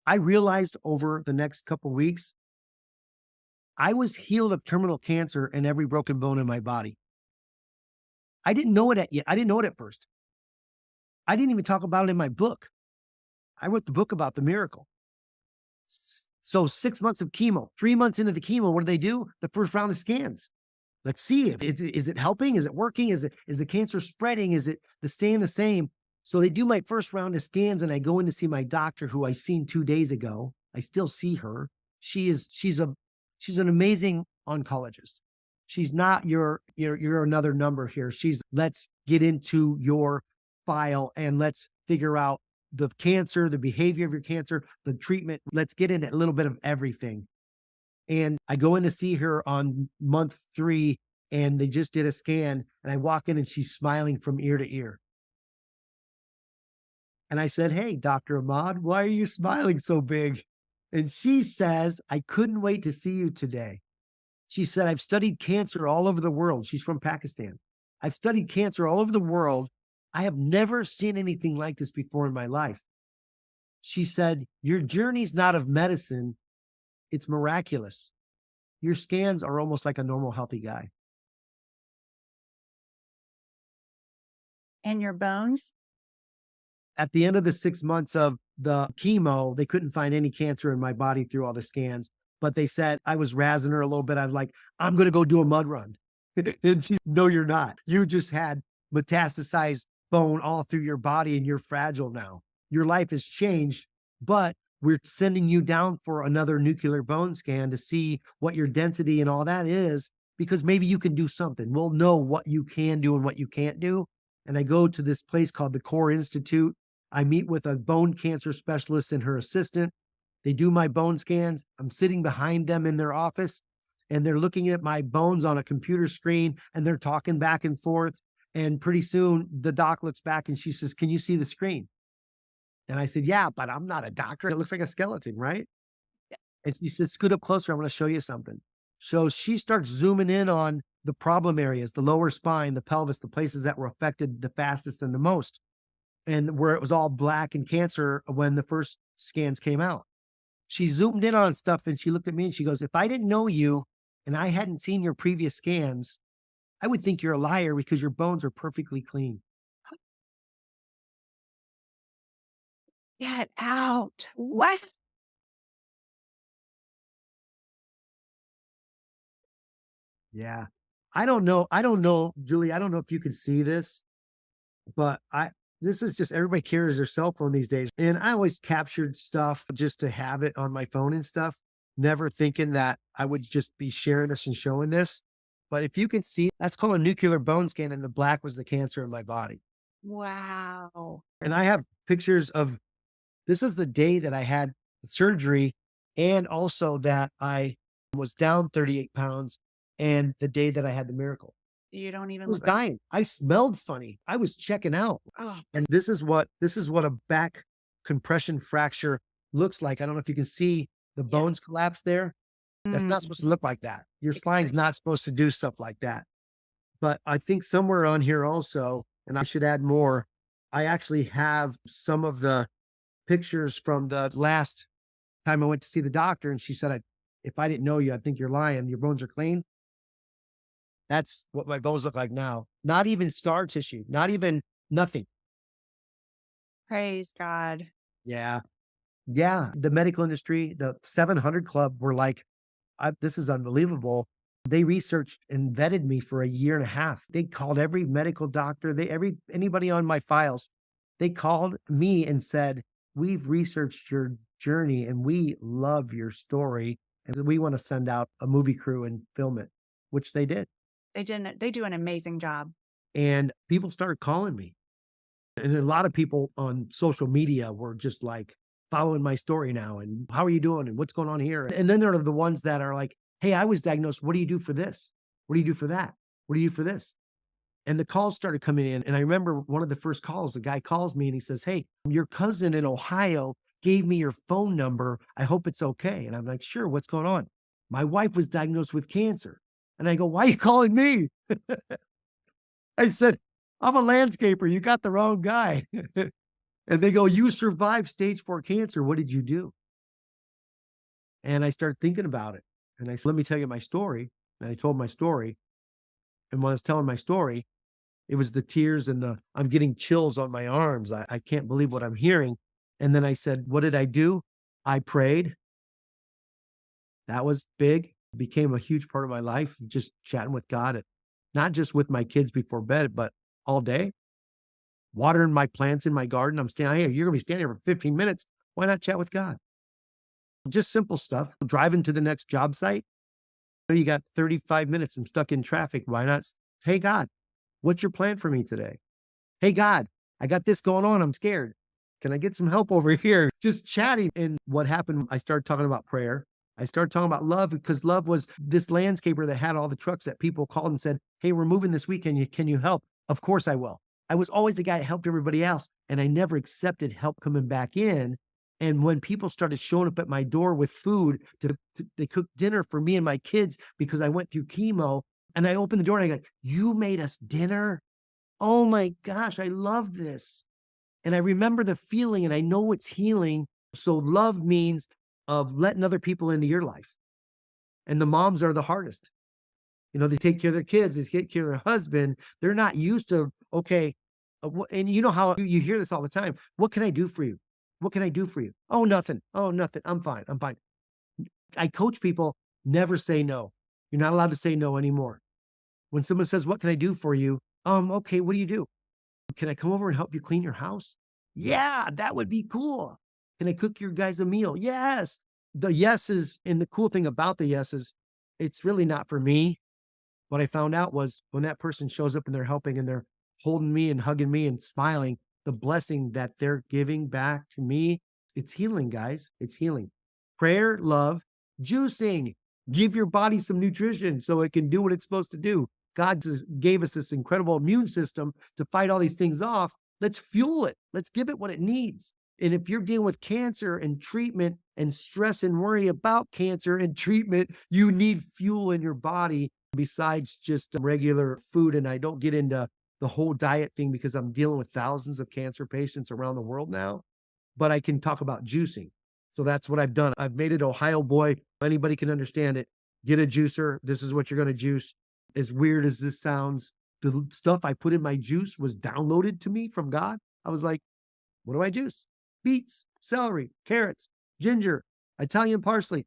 I realized over the next couple weeks, I was healed of terminal cancer in every broken bone in my body. I didn't know it yet. I didn't know it at first. I didn't even talk about it in my book. I wrote the book about the miracle. So 6 months of chemo, 3 months into the chemo, what do? The first round of scans. Let's see if is it helping? Is it working? Is the cancer spreading? Is it staying the same? So they do my first round of scans and I go in to see my doctor who I seen 2 days ago. I still see her. She's an amazing oncologist. She's not you're another number here. Let's get into your file and let's figure out the cancer, the behavior of your cancer, the treatment. Let's get into a little bit of everything. And I go in to see her on month 3 and they just did a scan and I walk in and she's smiling from ear to ear. And I said, "Hey, Dr. Ahmad, why are you smiling so big?" And she says, "I couldn't wait to see you today." She said, "I've studied cancer all over the world." She's from Pakistan. "I've studied cancer all over the world. I have never seen anything like this before in my life." She said, "Your journey's not of medicine. It's miraculous. Your scans are almost like a normal, healthy guy." And your bones? At the end of the 6 months of the chemo, they couldn't find any cancer in my body through all the scans. But they said, I was razzing her a little bit. I was like, "I'm going to go do a mud run." And she, "No, you're not. You just had metastasized bone all through your body and you're fragile now. Your life has changed, but we're sending you down for another nuclear bone scan to see what your density and all that is, because maybe you can do something. We'll know what you can do and what you can't do." And I go to this place called the Core Institute. I meet with a bone cancer specialist and her assistant. They do my bone scans. I'm sitting behind them in their office and they're looking at my bones on a computer screen and they're talking back and forth. And pretty soon the doc looks back and she says, "Can you see the screen?" And I said, "Yeah, but I'm not a doctor. It looks like a skeleton, right?" Yeah. And she says, "Scoot up closer. I'm going to show you something." So she starts zooming in on the problem areas, the lower spine, the pelvis, the places that were affected the fastest and the most, and where it was all black and cancer when the first scans came out. She zoomed in on stuff and she looked at me and she goes, "If I didn't know you and I hadn't seen your previous scans, I would think you're a liar because your bones are perfectly clean." Get out. What? Yeah. I don't know, Julie, I don't know if you can see this, but this is just everybody carries their cell phone these days. And I always captured stuff just to have it on my phone and stuff, never thinking that I would just be sharing this and showing this. But if you can see, that's called a nuclear bone scan, and the black was the cancer in my body. Wow. And I have pictures of this is the day that I had surgery, and also that I was down 38 pounds, and the day that I had the miracle. You don't I even was look like, dying. I smelled funny. I was checking out. oh, And this is what a back compression fracture looks like. I don't know if you can see the yeah. bones collapse there. That's not Mm, supposed to look like that. Your spine's exactly. not supposed to do stuff like that. But I think somewhere on here also, and I should add more, I actually have some of the pictures from the last time I went to see the doctor, and she said, If I didn't know you, I think you're lying. Your bones are clean." That's what my bones look like now. Not even scar tissue, not even nothing. Praise God. Yeah. Yeah. The medical industry, the 700 Club were like, this is unbelievable. They researched and vetted me for a year and a half. They called every medical doctor, anybody on my files. They called me and said, "We've researched your journey and we love your story. And we want to send out a movie crew and film it," which they did. They do an amazing job. And people started calling me. And a lot of people on social media were just like following my story now. And how are you doing? And what's going on here? And then there are the ones that are like, hey, I was diagnosed. What do you do for this? What do you do for that? What do you do for this? And the calls started coming in. And I remember one of the first calls, the guy calls me and he says, hey, your cousin in Ohio gave me your phone number. I hope it's okay. And I'm like, sure. What's going on? My wife was diagnosed with cancer. And I go, why are you calling me? I said, I'm a landscaper. You got the wrong guy. And they go, you survived stage 4 cancer. What did you do? And I started thinking about it. And I said, let me tell you my story. And I told my story. And when I was telling my story, it was the tears and I'm getting chills on my arms. I can't believe what I'm hearing. And then I said, what did I do? I prayed. That was big. Became a huge part of my life, just chatting with God, not just with my kids before bed, but all day. Watering my plants in my garden. I'm standing here. You're going to be standing here for 15 minutes. Why not chat with God? Just simple stuff. Driving to the next job site. You got 35 minutes. I'm stuck in traffic. Why not? Hey, God, what's your plan for me today? Hey, God, I got this going on. I'm scared. Can I get some help over here? Just chatting. And what happened, I started talking about prayer. I started talking about love because love was this landscaper that had all the trucks that people called and said, hey, we're moving this weekend. Can you help? Of course I will. I was always the guy that helped everybody else. And I never accepted help coming back in. And when people started showing up at my door with food, they cooked dinner for me and my kids because I went through chemo. And I opened the door and I go, you made us dinner? Oh my gosh, I love this. And I remember the feeling and I know it's healing. So love means of letting other people into your life. And the moms are the hardest. You know, they take care of their kids, they take care of their husband. They're not used to, okay. And you know how you hear this all the time. What can I do for you? What can I do for you? Oh, nothing. Oh, nothing. I'm fine. I'm fine. I coach people, never say no. You're not allowed to say no anymore. When someone says, what can I do for you? Okay, what do you do? Can I come over and help you clean your house? Yeah, that would be cool. Can I cook your guys a meal? Yes. The yeses, and the cool thing about the yeses, it's really not for me. What I found out was when that person shows up and they're helping and they're holding me and hugging me and smiling, the blessing that they're giving back to me, it's healing, guys. It's healing. Prayer, love, juicing. Give your body some nutrition so it can do what it's supposed to do. God gave us this incredible immune system to fight all these things off. Let's fuel it. Let's give it what it needs. And if you're dealing with cancer and treatment and stress and worry about cancer and treatment, you need fuel in your body besides just regular food. And I don't get into the whole diet thing because I'm dealing with thousands of cancer patients around the world now, but I can talk about juicing. So that's what I've done. I've made it Ohio boy. Anybody can understand it. Get a juicer. This is what you're going to juice. As weird as this sounds, the stuff I put in my juice was downloaded to me from God. I was like, what do I juice? Beets, celery, carrots, ginger, Italian parsley.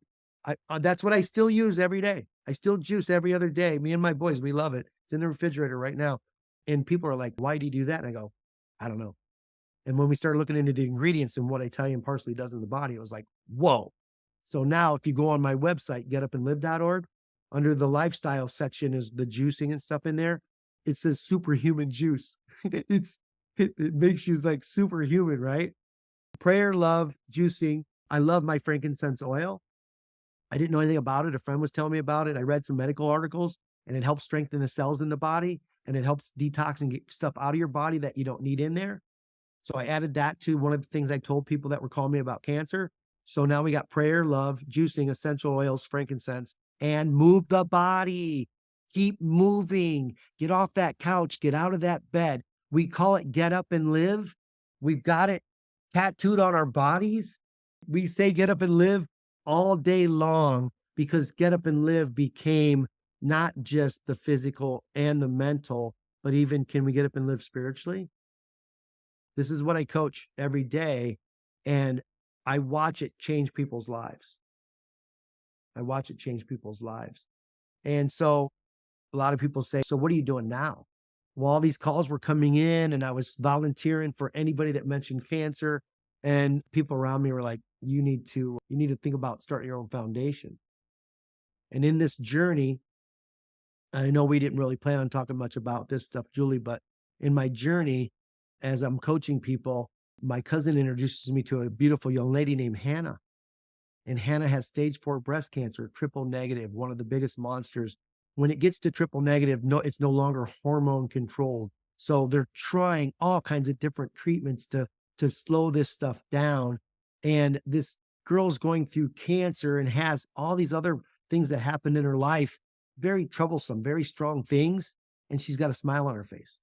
That's what I still use every day. I still juice every other day. Me and my boys, we love it. It's in the refrigerator right now. And people are like, why do you do that? And I go, I don't know. And when we started looking into the ingredients and what Italian parsley does in the body, it was like, whoa. So now if you go on my website, getupandlive.org, under the lifestyle section is the juicing and stuff in there. It says superhuman juice. It makes you like superhuman, right? Prayer, love, juicing. I love my frankincense oil. I didn't know anything about it. A friend was telling me about it. I read some medical articles and it helps strengthen the cells in the body and it helps detox and get stuff out of your body that you don't need in there. So I added that to one of the things I told people that were calling me about cancer. So now we got prayer, love, juicing, essential oils, frankincense, and move the body. Keep moving. Get off that couch. Get out of that bed. We call it get up and live. We've got it tattooed on our bodies. We say get up and live all day long because get up and live became not just the physical and the mental, but even can we get up and live spiritually? This is what I coach every day, and I watch it change people's lives. I watch it change people's lives. And so a lot of people say, so what are you doing now? Well, all these calls were coming in and I was volunteering for anybody that mentioned cancer. And people around me were like, you need to think about starting your own foundation. And in this journey, I know we didn't really plan on talking much about this stuff, Julie, but in my journey, as I'm coaching people, My cousin introduces me to a beautiful young lady named Hannah. And Hannah has stage 4 breast cancer, triple negative, one of the biggest monsters. When it gets to triple negative, no, it's no longer hormone controlled. So they're trying all kinds of different treatments to slow this stuff down. And this girl's going through cancer and has all these other things that happened in her life, very troublesome, very strong things. And she's got a smile on her face.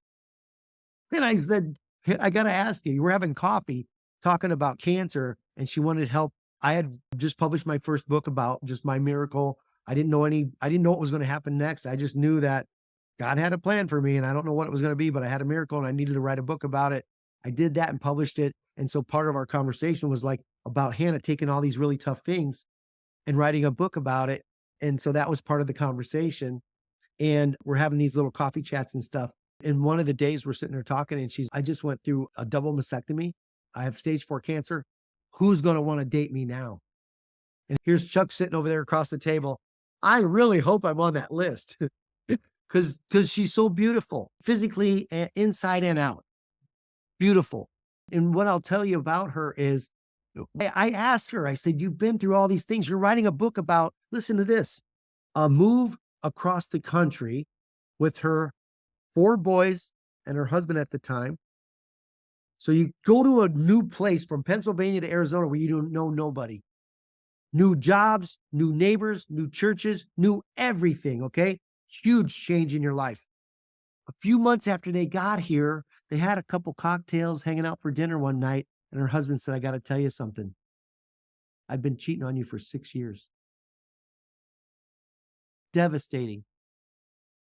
And I said, "Hey, I got to ask you, we're having coffee talking about cancer, and she wanted help. I had just published my first book about just my miracle. I didn't know what was going to happen next. I just knew that God had a plan for me, and I don't know what it was going to be, but I had a miracle and I needed to write a book about it. I did that and published it. And so part of our conversation was like about Hannah taking all these really tough things and writing a book about it. And so that was part of the conversation. And we're having these little coffee chats and stuff. And one of the days we're sitting there talking, and I just went through a double mastectomy. I have stage 4 cancer. Who's going to want to date me now? And here's Chuck sitting over there across the table. I really hope I'm on that list because she's so beautiful, physically, and inside and out. Beautiful. And what I'll tell you about her is I asked her, I said, you've been through all these things. You're writing a book about, listen to this, a move across the country with her 4 boys and her husband at the time. So you go to a new place from Pennsylvania to Arizona where you don't know nobody. New jobs, new neighbors, new churches, new everything, okay? Huge change in your life. A few months after they got here, they had a couple cocktails hanging out for dinner one night, and her husband said, I got to tell you something. I've been cheating on you for 6 years. Devastating.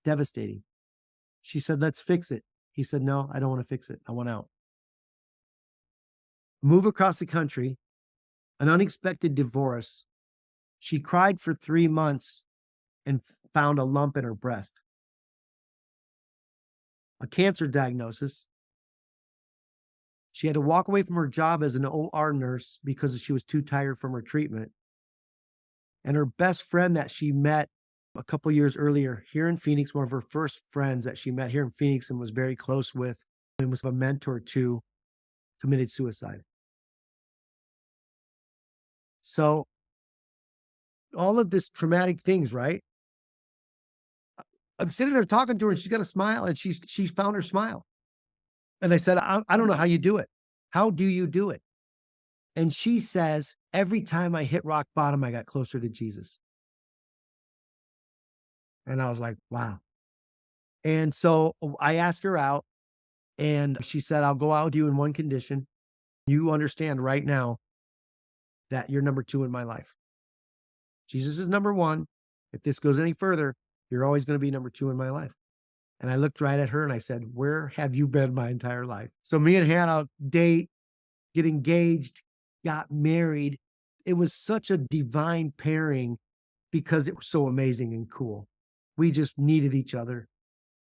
Devastating. She said, let's fix it. He said, no, I don't want to fix it. I want out. Move across the country, an unexpected divorce. She cried for 3 months and found a lump in her breast. A cancer diagnosis. She had to walk away from her job as an OR nurse because she was too tired from her treatment. And her best friend that she met a couple years earlier here in Phoenix, one of her first friends that she met here in Phoenix and was very close with and was a mentor to, committed suicide. So all of this traumatic things, right? I'm sitting there talking to her and she's got a smile and she's found her smile. And I said, I don't know how you do it. How do you do it? And she says, every time I hit rock bottom, I got closer to Jesus. And I was like, wow. And so I asked her out and she said, I'll go out with you in one condition. You understand right now that you're number 2 in my life. Jesus is number 1. If this goes any further, you're always going to be number 2 in my life. And I looked right at her and I said, where have you been my entire life? So me and Hannah date, get engaged, got married. It was such a divine pairing because it was so amazing and cool. We just needed each other.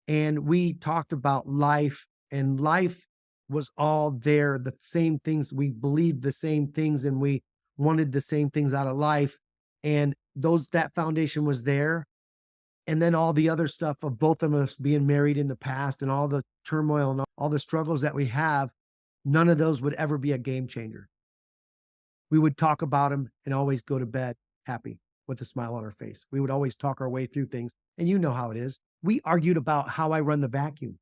And we talked about life, and life was all there. The same things, we believed the same things, and we wanted the same things out of life. And that foundation was there. And then all the other stuff of both of us being married in the past and all the turmoil and all the struggles that we have, none of those would ever be a game changer. We would talk about them and always go to bed happy with a smile on our face. We would always talk our way through things. And you know how it is. We argued about how I run the vacuum.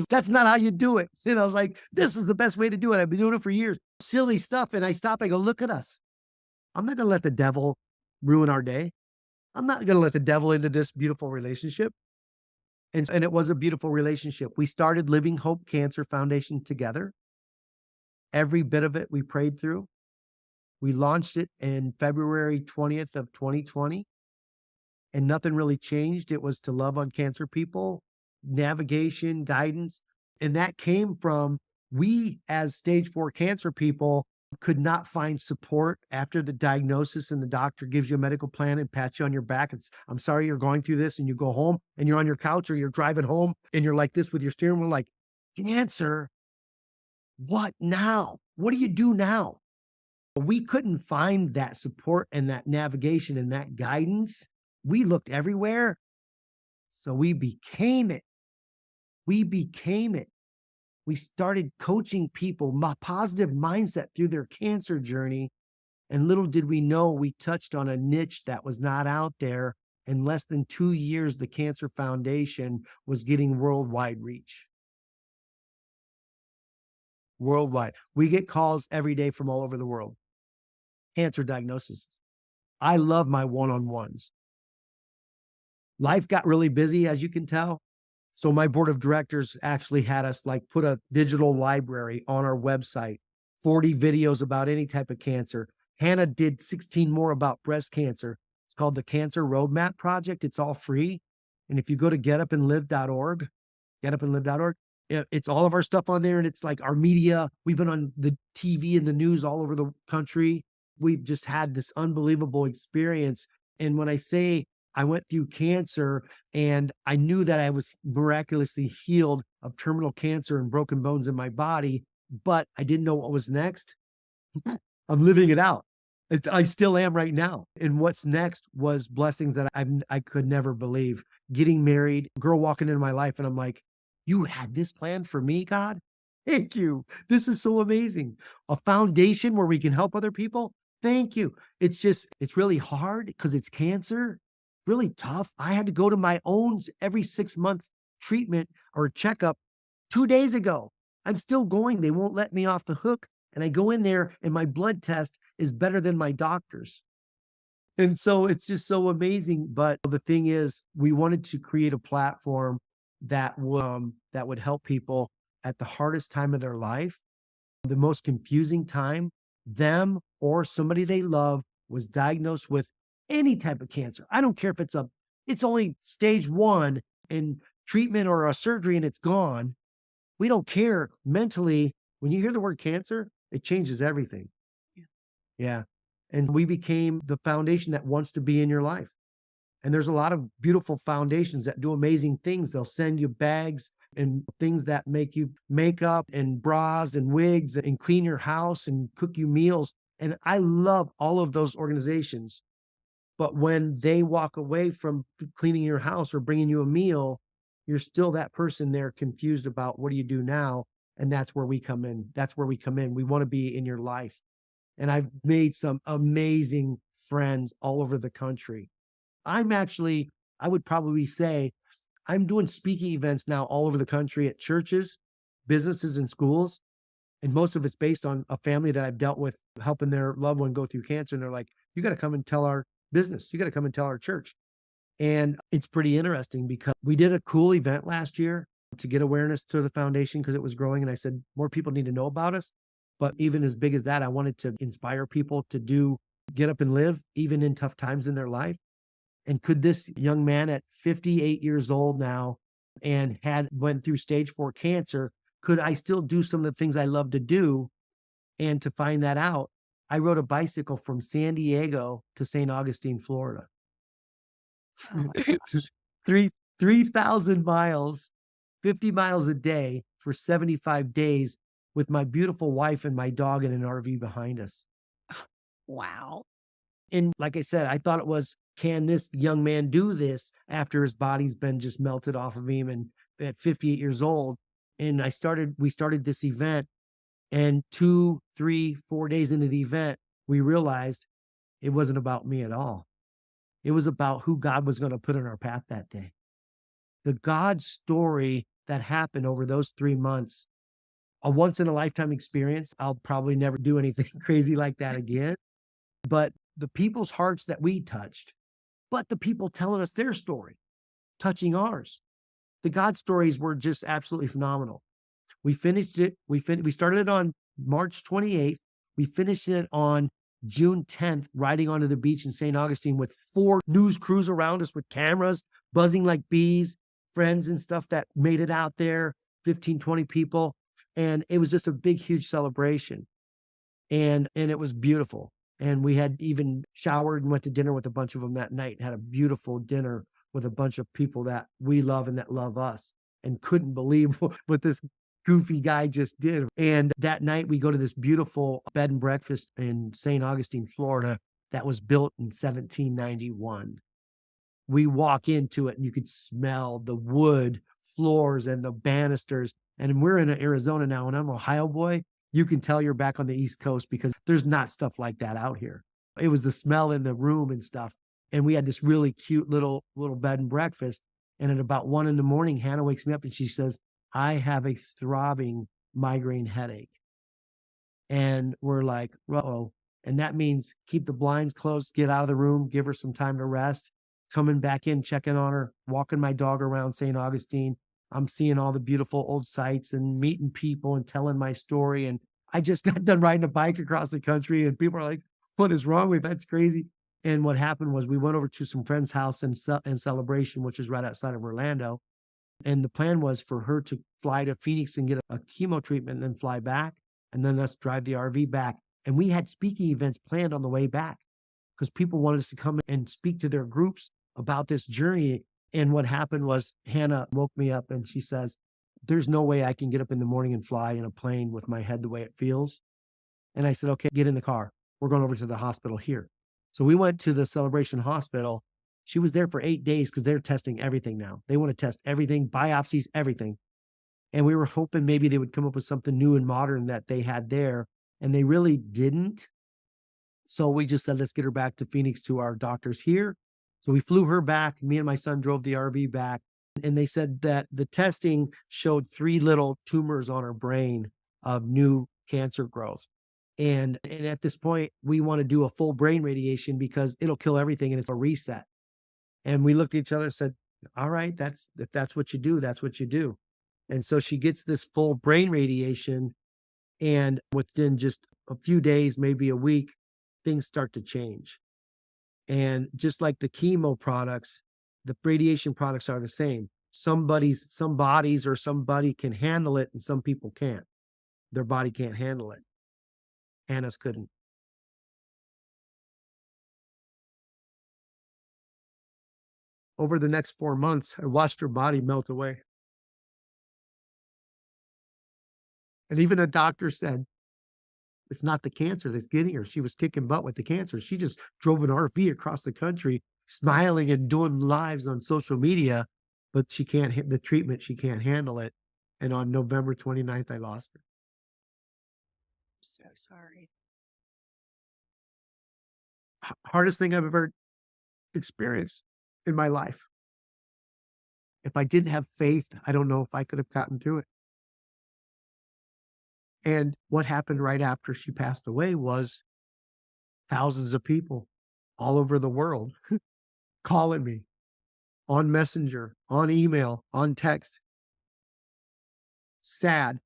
That's not how you do it. And I was like, this is the best way to do it. I've been doing it for years. Silly stuff. And I stopped. I go, look at us. I'm not going to let the devil ruin our day. I'm not going to let the devil into this beautiful relationship. And it was a beautiful relationship. We started Living Hope Cancer Foundation together. Every bit of it we prayed through. We launched it in February 20th of 2020. And nothing really changed. It was to love on cancer people, navigation, guidance. And that came from we as stage 4 cancer people could not find support after the diagnosis and the doctor gives you a medical plan and pats you on your back. It's, I'm sorry you're going through this, and you go home and you're on your couch or you're driving home and you're like this with your steering wheel, like, cancer, what now? What do you do now? We couldn't find that support and that navigation and that guidance. We looked everywhere. So we became it. We became it. We started coaching people, positive mindset through their cancer journey. And little did we know, we touched on a niche that was not out there. In less than 2 years, the Cancer Foundation was getting worldwide reach. Worldwide. We get calls every day from all over the world. Cancer diagnosis. I love my one-on-ones. Life got really busy, as you can tell. So my board of directors actually had us like put a digital library on our website, 40 videos about any type of cancer. Hannah did 16 more about breast cancer. It's called the Cancer Roadmap Project. It's all free. And if you go to getupandlive.org, getupandlive.org, it's all of our stuff on there. And it's like our media. We've been on the TV and the news all over the country. We've just had this unbelievable experience. And when I say I went through cancer and I knew that I was miraculously healed of terminal cancer and broken bones in my body, but I didn't know what was next. I'm living it out. I still am right now. And what's next was blessings that I could never believe. Getting married, girl walking into my life, and I'm like, you had this plan for me, God? Thank you. This is so amazing. A foundation where we can help other people. Thank you. It's really hard because it's cancer, really tough. I had to go to my own every 6 months treatment or checkup 2 days ago. I'm still going. They won't let me off the hook. And I go in there and my blood test is better than my doctor's. And so it's just so amazing. But the thing is, we wanted to create a platform that would help people at the hardest time of their life, the most confusing time. Them or somebody they love was diagnosed with any type of cancer. I don't care if it's only stage 1 and treatment or a surgery and it's gone. We don't care. Mentally, when you hear the word cancer, it changes everything. Yeah. And we became the foundation that wants to be in your life. And there's a lot of beautiful foundations that do amazing things. They'll send you bags and things that make you makeup and bras and wigs and clean your house and cook you meals. And I love all of those organizations. But when they walk away from cleaning your house or bringing you a meal, you're still that person there confused about what do you do now? And that's where we come in. That's where we come in. We want to be in your life. And I've made some amazing friends all over the country. I would probably say I'm doing speaking events now all over the country at churches, businesses, and schools. And most of it's based on a family that I've dealt with helping their loved one go through cancer. And they're like, you got to come and tell our business. You got to come and tell our church. And it's pretty interesting because we did a cool event last year to get awareness to the foundation because it was growing. And I said, more people need to know about us. But even as big as that, I wanted to inspire people to get up and live, even in tough times in their life. And could this young man at 58 years old now and went through stage 4 cancer, could I still do some of the things I love to do? And to find that out, I rode a bicycle from San Diego to St. Augustine, Florida. Oh 3,000 miles, 50 miles a day for 75 days with my beautiful wife and my dog in an RV behind us. wow. And like I said, I thought it was, can this young man do this after his body's been just melted off of him and at 58 years old? And we started this event, and 2, 3, 4 days into the event, we realized it wasn't about me at all. It was about who God was going to put in our path that day. The God story that happened over those 3 months, a once in a lifetime experience. I'll probably never do anything crazy like that again. But the people's hearts that we touched, but the people telling us their story, touching ours. The God stories were just absolutely phenomenal. We finished it. We started it on March 28th. We finished it on June 10th, riding onto the beach in St. Augustine with 4 news crews around us with cameras, buzzing like bees, friends and stuff that made it out there, 15, 20 people. And it was just a big, huge celebration. And it was beautiful. And we had even showered and went to dinner with a bunch of them that night, had a beautiful dinner with a bunch of people that we love and that love us, and couldn't believe what this goofy guy just did. And that night we go to this beautiful bed and breakfast in St. Augustine, Florida, that was built in 1791. We walk into it and you could smell the wood floors and the banisters And we're in Arizona now, and I'm an Ohio boy. You can tell you're back on the East Coast because there's not stuff like that out here. It was the smell in the room and stuff. And we had this really cute little bed and breakfast. And at about 1 a.m, Hannah wakes me up and she says, I have a throbbing migraine headache. And we're like, uh-oh. And that means keep the blinds closed, get out of the room, give her some time to rest, coming back in, checking on her, walking my dog around St. Augustine. I'm seeing all the beautiful old sites and meeting people and telling my story. And I just got done riding a bike across the country and people are like, what is wrong with you? That's crazy. And what happened was we went over to some friend's house in Celebration, which is right outside of Orlando. And the plan was for her to fly to Phoenix and get a chemo treatment and then fly back. And then us drive the RV back. And we had speaking events planned on the way back because people wanted us to come and speak to their groups about this journey. And what happened was Hannah woke me up and she says, there's no way I can get up in the morning and fly in a plane with my head the way it feels. And I said, okay, get in the car. We're going over to the hospital here. So we went to the Celebration Hospital. She was there for 8 days because they're testing everything now. They want to test everything, biopsies, everything. And we were hoping maybe they would come up with something new and modern that they had there. And they really didn't. So we just said, let's get her back to Phoenix to our doctors here. So we flew her back. Me and my son drove the RV back. And they said that the testing showed 3 little tumors on her brain of new cancer growth. And at this point, we want to do a full brain radiation because it'll kill everything and it's a reset. And we looked at each other and said, all right, if that's what you do, that's what you do. And so she gets this full brain radiation. And within just a few days, maybe a week, things start to change. And just like the chemo products, the radiation products are the same. Some bodies or somebody can handle it and some people can't. Their body can't handle it. Hannah's couldn't. Over the next 4 months, I watched her body melt away. And even a doctor said, it's not the cancer that's getting her. She was kicking butt with the cancer. She just drove an RV across the country, smiling and doing lives on social media, but she can't hit the treatment. She can't handle it. And on November 29th, I lost her. So sorry. Hardest thing I've ever experienced in my life. If I didn't have faith, I don't know if I could have gotten through it. And what happened right after she passed away was thousands of people all over the world calling me on Messenger, on email, on text. Sad,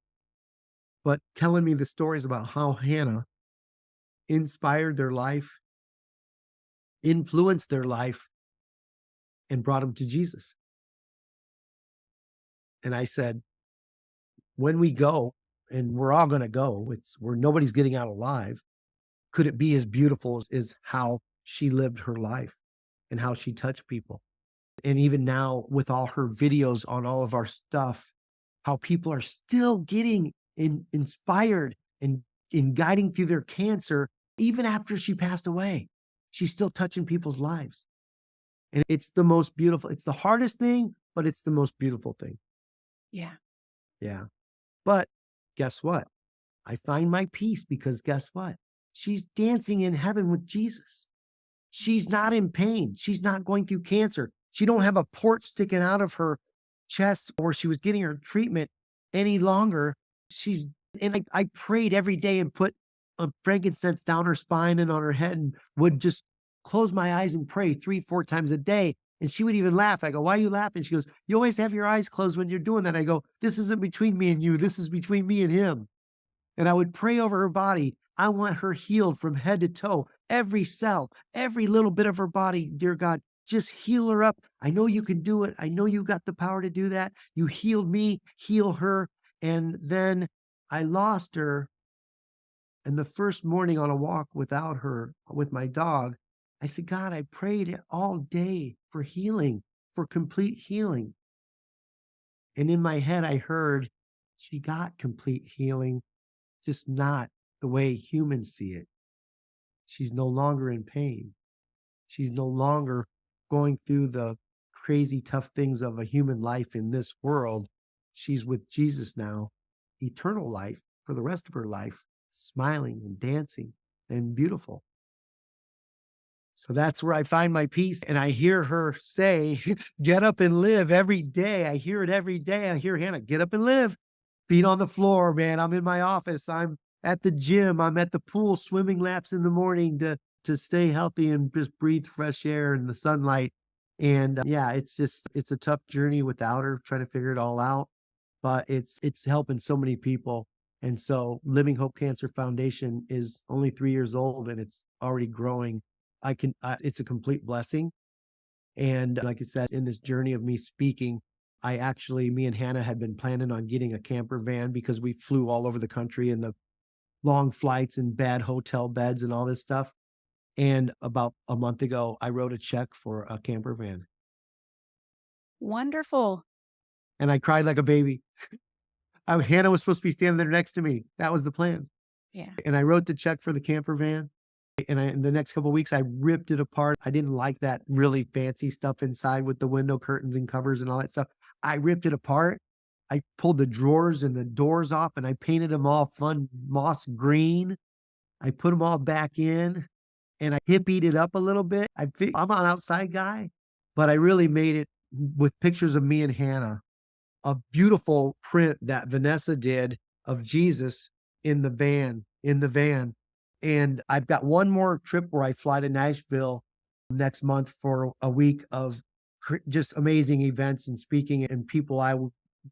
but telling me the stories about how Hannah inspired their life, influenced their life, and brought them to Jesus. And I said, when we go, and we're all going to go, where nobody's getting out alive, could it be as beautiful as how she lived her life and how she touched people? And even now with all her videos on all of our stuff, how people are still getting inspired and in guiding through their cancer, even after she passed away. She's still touching people's lives. And it's the most beautiful. It's the hardest thing, but it's the most beautiful thing. Yeah. Yeah. But guess what? I find my peace because guess what? She's dancing in heaven with Jesus. She's not in pain. She's not going through cancer. She don't have a port sticking out of her chest where she was getting her treatment any longer. I prayed every day and put a frankincense down her spine and on her head and would just close my eyes and pray 3-4 times a day. And she would even laugh. I go, why are you laughing? She goes, you always have your eyes closed when you're doing that. I go, this isn't between me and you. This is between me and him. And I would pray over her body. I want her healed from head to toe, every cell, every little bit of her body. Dear God, just heal her up. I know you can do it. I know you got the power to do that. You healed me, heal her. And then I lost her. And the first morning on a walk without her, with my dog, I said, God, I prayed all day for healing, for complete healing. And in my head, I heard she got complete healing, just not the way humans see it. She's no longer in pain. She's no longer going through the crazy tough things of a human life in this world. she's with Jesus now, eternal life for the rest of her life, smiling and dancing and beautiful. So that's where I find my peace. And I hear her say, get up and live every day. I hear it every day. I hear Hannah, get up and live. Feet on the floor, man. I'm in my office. I'm at the gym. I'm at the pool, swimming laps in the morning to stay healthy and just breathe fresh air and the sunlight. And yeah, it's a tough journey without her, trying to figure it all out. But it's helping so many people. And so Living Hope Cancer Foundation is only 3 years old and it's already growing. It's a complete blessing. And like I said, in this journey of me speaking, me and Hannah had been planning on getting a camper van because we flew all over the country and the long flights and bad hotel beds and all this stuff. And about a month ago, I wrote a check for a camper van Wonderful. and I cried like a baby. Hannah was supposed to be standing there next to me. That was the plan. Yeah. And I wrote the check for the camper van. And in the next couple of weeks, I ripped it apart. I didn't like that really fancy stuff inside with the window curtains and covers and all that stuff. I ripped it apart. I pulled the drawers and the doors off and I painted them all fun moss green. I put them all back in and I hippied it up a little bit. I'm an outside guy, but I really made it with pictures of me and Hannah. A beautiful print that Vanessa did of Jesus in the van. And I've got one more trip where I fly to Nashville next month for a week of just amazing events and speaking and people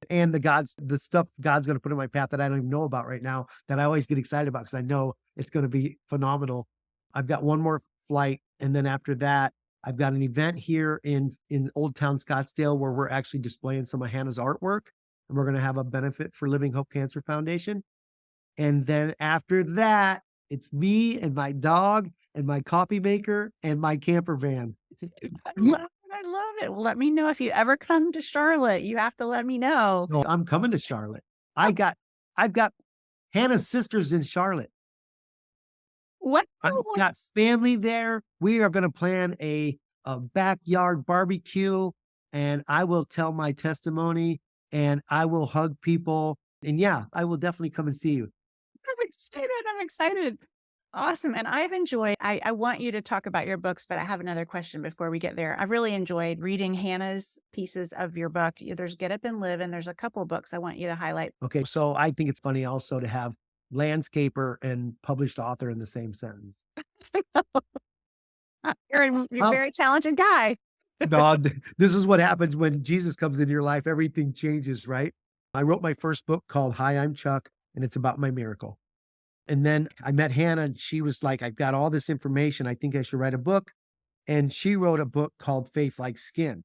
and the stuff God's going to put in my path that I don't even know about right now that I always get excited about because I know it's going to be phenomenal. I've got one more flight. And then after that, I've got an event here in Old Town Scottsdale where we're actually displaying some of Hannah's artwork. And we're going to have a benefit for Living Hope Cancer Foundation. And then after that, it's me and my dog and my coffee maker and my camper van. I love it. Well, let me know if you ever come to Charlotte. You have to let me know. No, I'm coming to Charlotte. I've got Hannah's sisters in Charlotte. What? I've got family there. We are going to plan a backyard barbecue and I will tell my testimony and I will hug people. And yeah, I will definitely come and see you. I'm excited. Awesome. And I want you to talk about your books, but I have another question before we get there. I've really enjoyed reading Hannah's pieces of your book. There's Get Up and Live, and there's a couple books I want you to highlight. Okay. So I think it's funny also to have landscaper and published author in the same sentence. You're a very talented guy. No, this is what happens when Jesus comes into your life. Everything changes, right? I wrote my first book called Hi, I'm Chuck, and it's about my miracle. And then I met Hannah and she was like, I've got all this information. I think I should write a book. And she wrote a book called Faith Like Skin.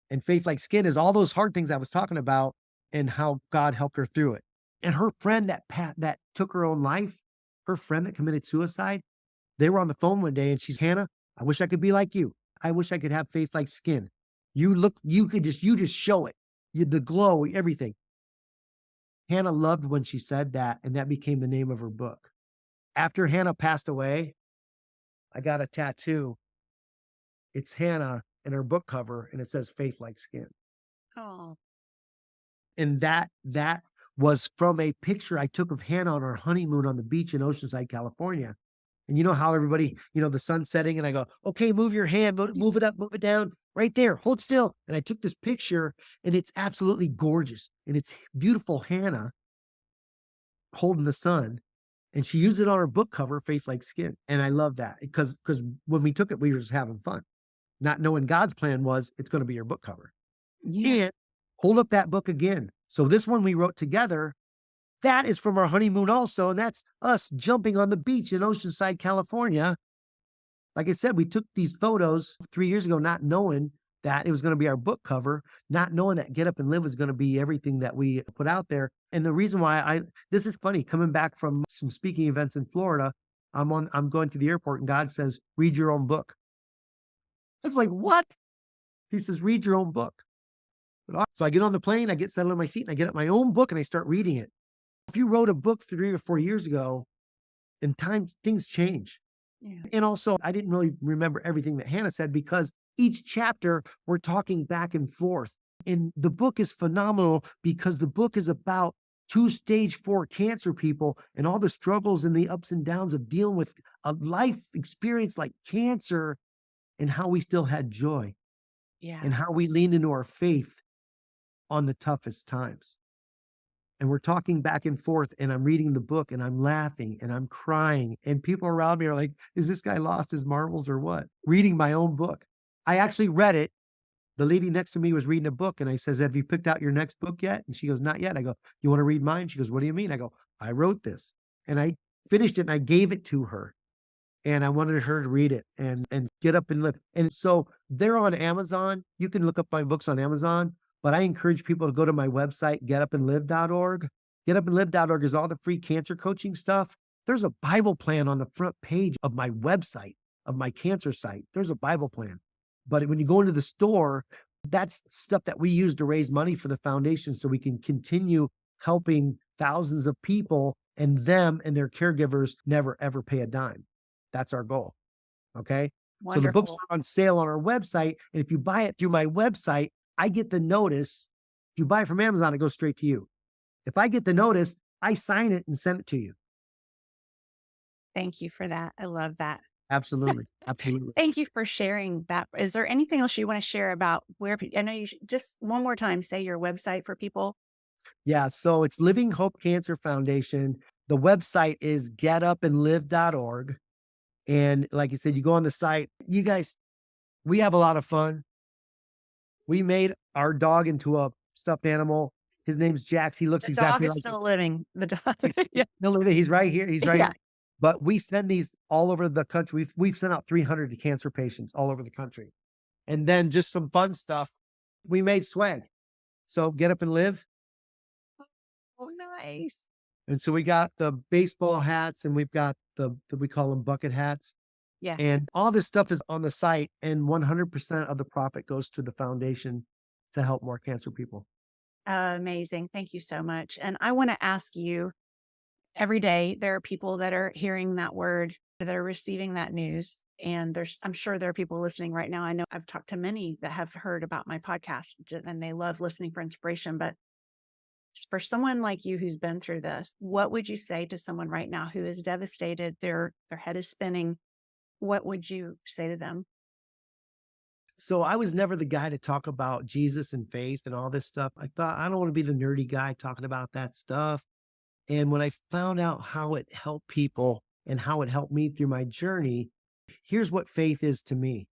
And Faith Like Skin is all those hard things I was talking about and how God helped her through it. And her friend that took her own life, her friend that committed suicide, they were on the phone one day and she's, Hannah, I wish I could be like you. I wish I could have faith like skin. You just show it. The glow, everything. Hannah loved when she said that, and that became the name of her book. After Hannah passed away, I got a tattoo. It's Hannah and her book cover, and it says Faith Like Skin. Oh. And that was from a picture I took of Hannah on our honeymoon on the beach in Oceanside, California. And you know how everybody, the sun's setting, and I go, okay, move your hand, move it up, move it down, right there, hold still. And I took this picture, and it's absolutely gorgeous. And it's beautiful Hannah holding the sun. And she used it on her book cover, Faith Like Skin. And I love that because when we took it, we were just having fun, not knowing God's plan was it's going to be your book cover. Yeah. And hold up that book again. So this one we wrote together, that is from our honeymoon also. And that's us jumping on the beach in Oceanside, California. Like I said, we took these photos 3 years ago, not knowing that it was going to be our book cover, not knowing that Get Up and Live was going to be everything that we put out there. And the reason why this is funny, coming back from some speaking events in Florida, I'm going to the airport and God says, read your own book. It's like, what? He says, read your own book. So I get on the plane, I get settled in my seat and I get up my own book and I start reading it. If you wrote a book 3 or 4 years ago, in time, things change. Yeah. And also, I didn't really remember everything that Hannah said because each chapter we're talking back and forth. And the book is phenomenal because the book is about 2 stage 4 cancer people and all the struggles and the ups and downs of dealing with a life experience like cancer, and how we still had joy Yeah. and how we leaned into our faith on the toughest times. And we're talking back and forth, and I'm reading the book and I'm laughing and I'm crying. And people around me are like, is this guy lost his marbles or what? Reading my own book. I actually read it. The lady next to me was reading a book, and I says, have you picked out your next book yet? And she goes, not yet. I go, you want to read mine? She goes, what do you mean? I go, I wrote this. And I finished it and I gave it to her. And I wanted her to read it and get up and live. And so they're on Amazon. You can look up my books on Amazon, but I encourage people to go to my website, getupandlive.org. Getupandlive.org is all the free cancer coaching stuff. There's a Bible plan on the front page of my website, of my cancer site. There's a Bible plan. But when you go into the store, that's stuff that we use to raise money for the foundation so we can continue helping thousands of people, and them and their caregivers never, ever pay a dime. That's our goal. Okay. So the books Wonderful. are on sale on our website. And if you buy it through my website, I get the notice. If you buy it from Amazon, it goes straight to you. If I get the notice, I sign it and send it to you. Thank you for that. I love that. Absolutely. Absolutely. Thank you for sharing that. Is there anything else you want to share about where I know you just one more time say your website for people? Yeah. So it's Living Hope Cancer Foundation. The website is getupandlive.org. And like you said, you go on the site, you guys, we have a lot of fun. We made our dog into a stuffed animal. His name's Jax. He looks The dog exactly is like still living. The dog. Yeah. no, look, he's right here. He's right Yeah. here. But we send these all over the country. We've sent out 300 to cancer patients all over the country. And then just some fun stuff. We made swag. So Get Up and Live. Oh, nice. And so we got the baseball hats, and we've got we call them bucket hats. Yeah. And all this stuff is on the site, and 100% of the profit goes to the foundation to help more cancer people. Amazing. Thank you so much. And I want to ask you, every day there are people that are hearing that word, that are receiving that news. And I'm sure there are people listening right now. I know I've talked to many that have heard about my podcast and they love listening for inspiration. But for someone like you who's been through this, what would you say to someone right now who is devastated? Their head is spinning. What would you say to them? So I was never the guy to talk about Jesus and faith and all this stuff. I thought, I don't want to be the nerdy guy talking about that stuff. And when I found out how it helped people and how it helped me through my journey, here's what faith is to me.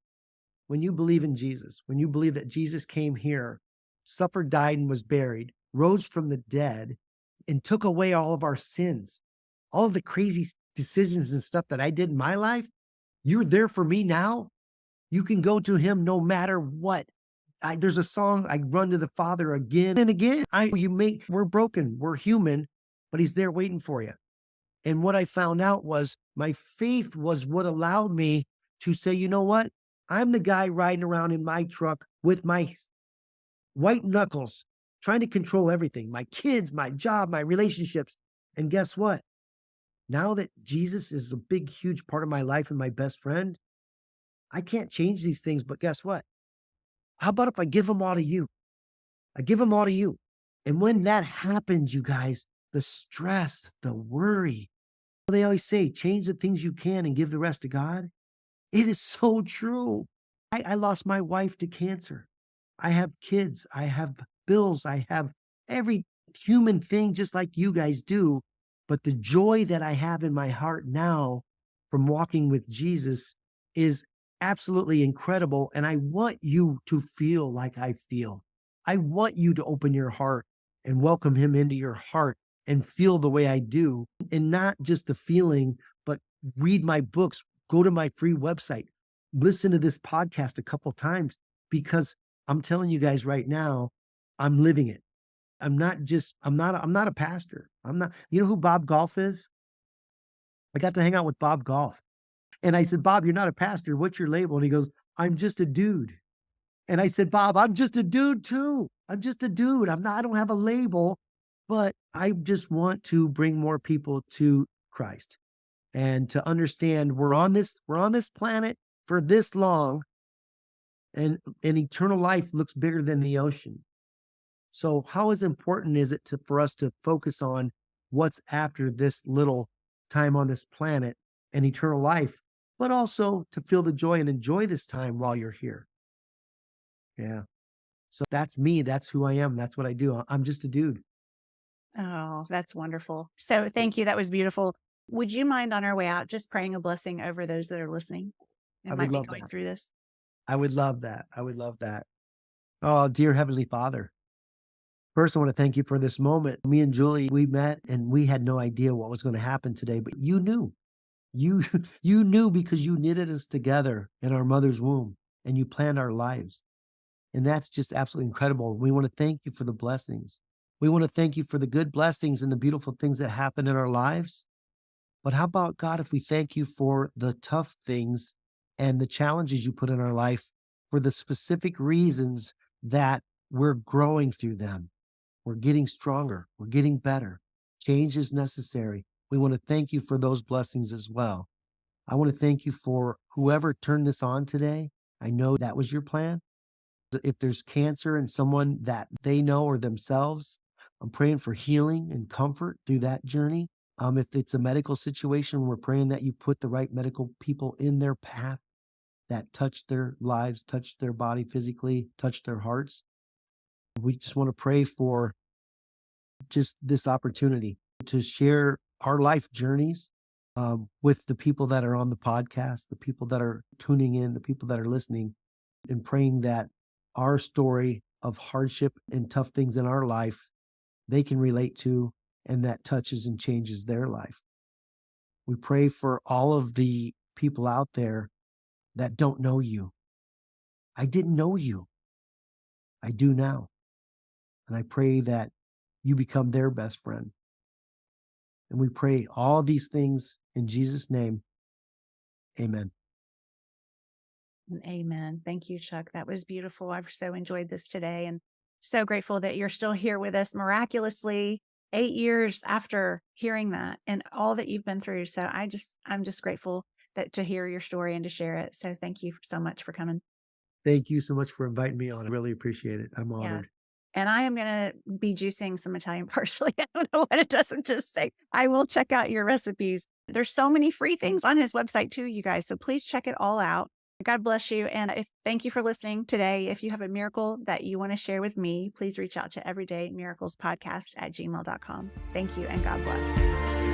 When you believe in Jesus, when you believe that Jesus came here, suffered, died, and was buried, rose from the dead, and took away all of our sins, all of the crazy decisions and stuff that I did in my life, you're there for me now. You can go to him no matter what. There's a song, I run to the Father again and again. We're broken, we're human, but he's there waiting for you. And what I found out was my faith was what allowed me to say, you know what? I'm the guy riding around in my truck with my white knuckles, trying to control everything, my kids, my job, my relationships. And guess what? Now that Jesus is a big, huge part of my life and my best friend, I can't change these things, but guess what? How about if I give them all to you? I give them all to you. And when that happens, you guys, the stress, the worry, they always say, change the things you can and give the rest to God. It is so true. I lost my wife to cancer. I have kids. I have bills. I have every human thing just like you guys do. But the joy that I have in my heart now from walking with Jesus is absolutely incredible. And I want you to feel like I feel. I want you to open your heart and welcome him into your heart and feel the way I do. And not just the feeling, but read my books, go to my free website, listen to this podcast a couple times, because I'm telling you guys right now, I'm living it. I'm not a pastor. You know who Bob Golf is? I got to hang out with Bob Golf. And I said, Bob, you're not a pastor. What's your label? And he goes, I'm just a dude. And I said, Bob, I'm just a dude too. I'm just a dude. I don't have a label, but I just want to bring more people to Christ and to understand we're on this planet for this long, and eternal life looks bigger than the ocean. So how is important is it for us to focus on what's after this little time on this planet and eternal life, but also to feel the joy and enjoy this time while you're here? Yeah. So that's me. That's who I am. That's what I do. I'm just a dude. Oh, that's wonderful. So thank you. That was beautiful. Would you mind on our way out just praying a blessing over those that are listening I and would might be love going that. through this? I would love that. I would love that. Oh, dear Heavenly Father. First, I want to thank you for this moment. Me and Julie, we met and we had no idea what was going to happen today, but you knew. You you knew because you knitted us together in our mother's womb and you planned our lives. And that's just absolutely incredible. We want to thank you for the blessings. We want to thank you for the good blessings and the beautiful things that happen in our lives. But how about God if we thank you for the tough things and the challenges you put in our life for the specific reasons that we're growing through them? We're getting stronger. We're getting better. Change is necessary. We want to thank you for those blessings as well. I want to thank you for whoever turned this on today. I know that was your plan. If there's cancer in someone that they know or themselves, I'm praying for healing and comfort through that journey. If it's a medical situation, we're praying that you put the right medical people in their path that touch their lives, touch their body physically, touch their hearts. We just want to pray for just this opportunity to share our life journeys with the people that are on the podcast, the people that are tuning in, the people that are listening, and praying that our story of hardship and tough things in our life they can relate to and that touches and changes their life. We pray for all of the people out there that don't know you. I didn't know you. I do now. And I pray that you become their best friend. And we pray all these things in Jesus' name. Amen. And amen. Thank you, Chuck. That was beautiful. I've so enjoyed this today and so grateful that you're still here with us miraculously 8 years after hearing that and all that you've been through. So I'm just grateful that to hear your story and to share it. So thank you so much for coming. Thank you so much for inviting me on. I really appreciate it. I'm Yeah. honored. And I am going to be juicing some Italian parsley. I don't know what it doesn't just say. I will check out your recipes. There's so many free things on his website too, you guys. So please check it all out. God bless you. And thank you for listening today. If you have a miracle that you want to share with me, please reach out to everydaymiraclespodcast@gmail.com. Thank you and God bless.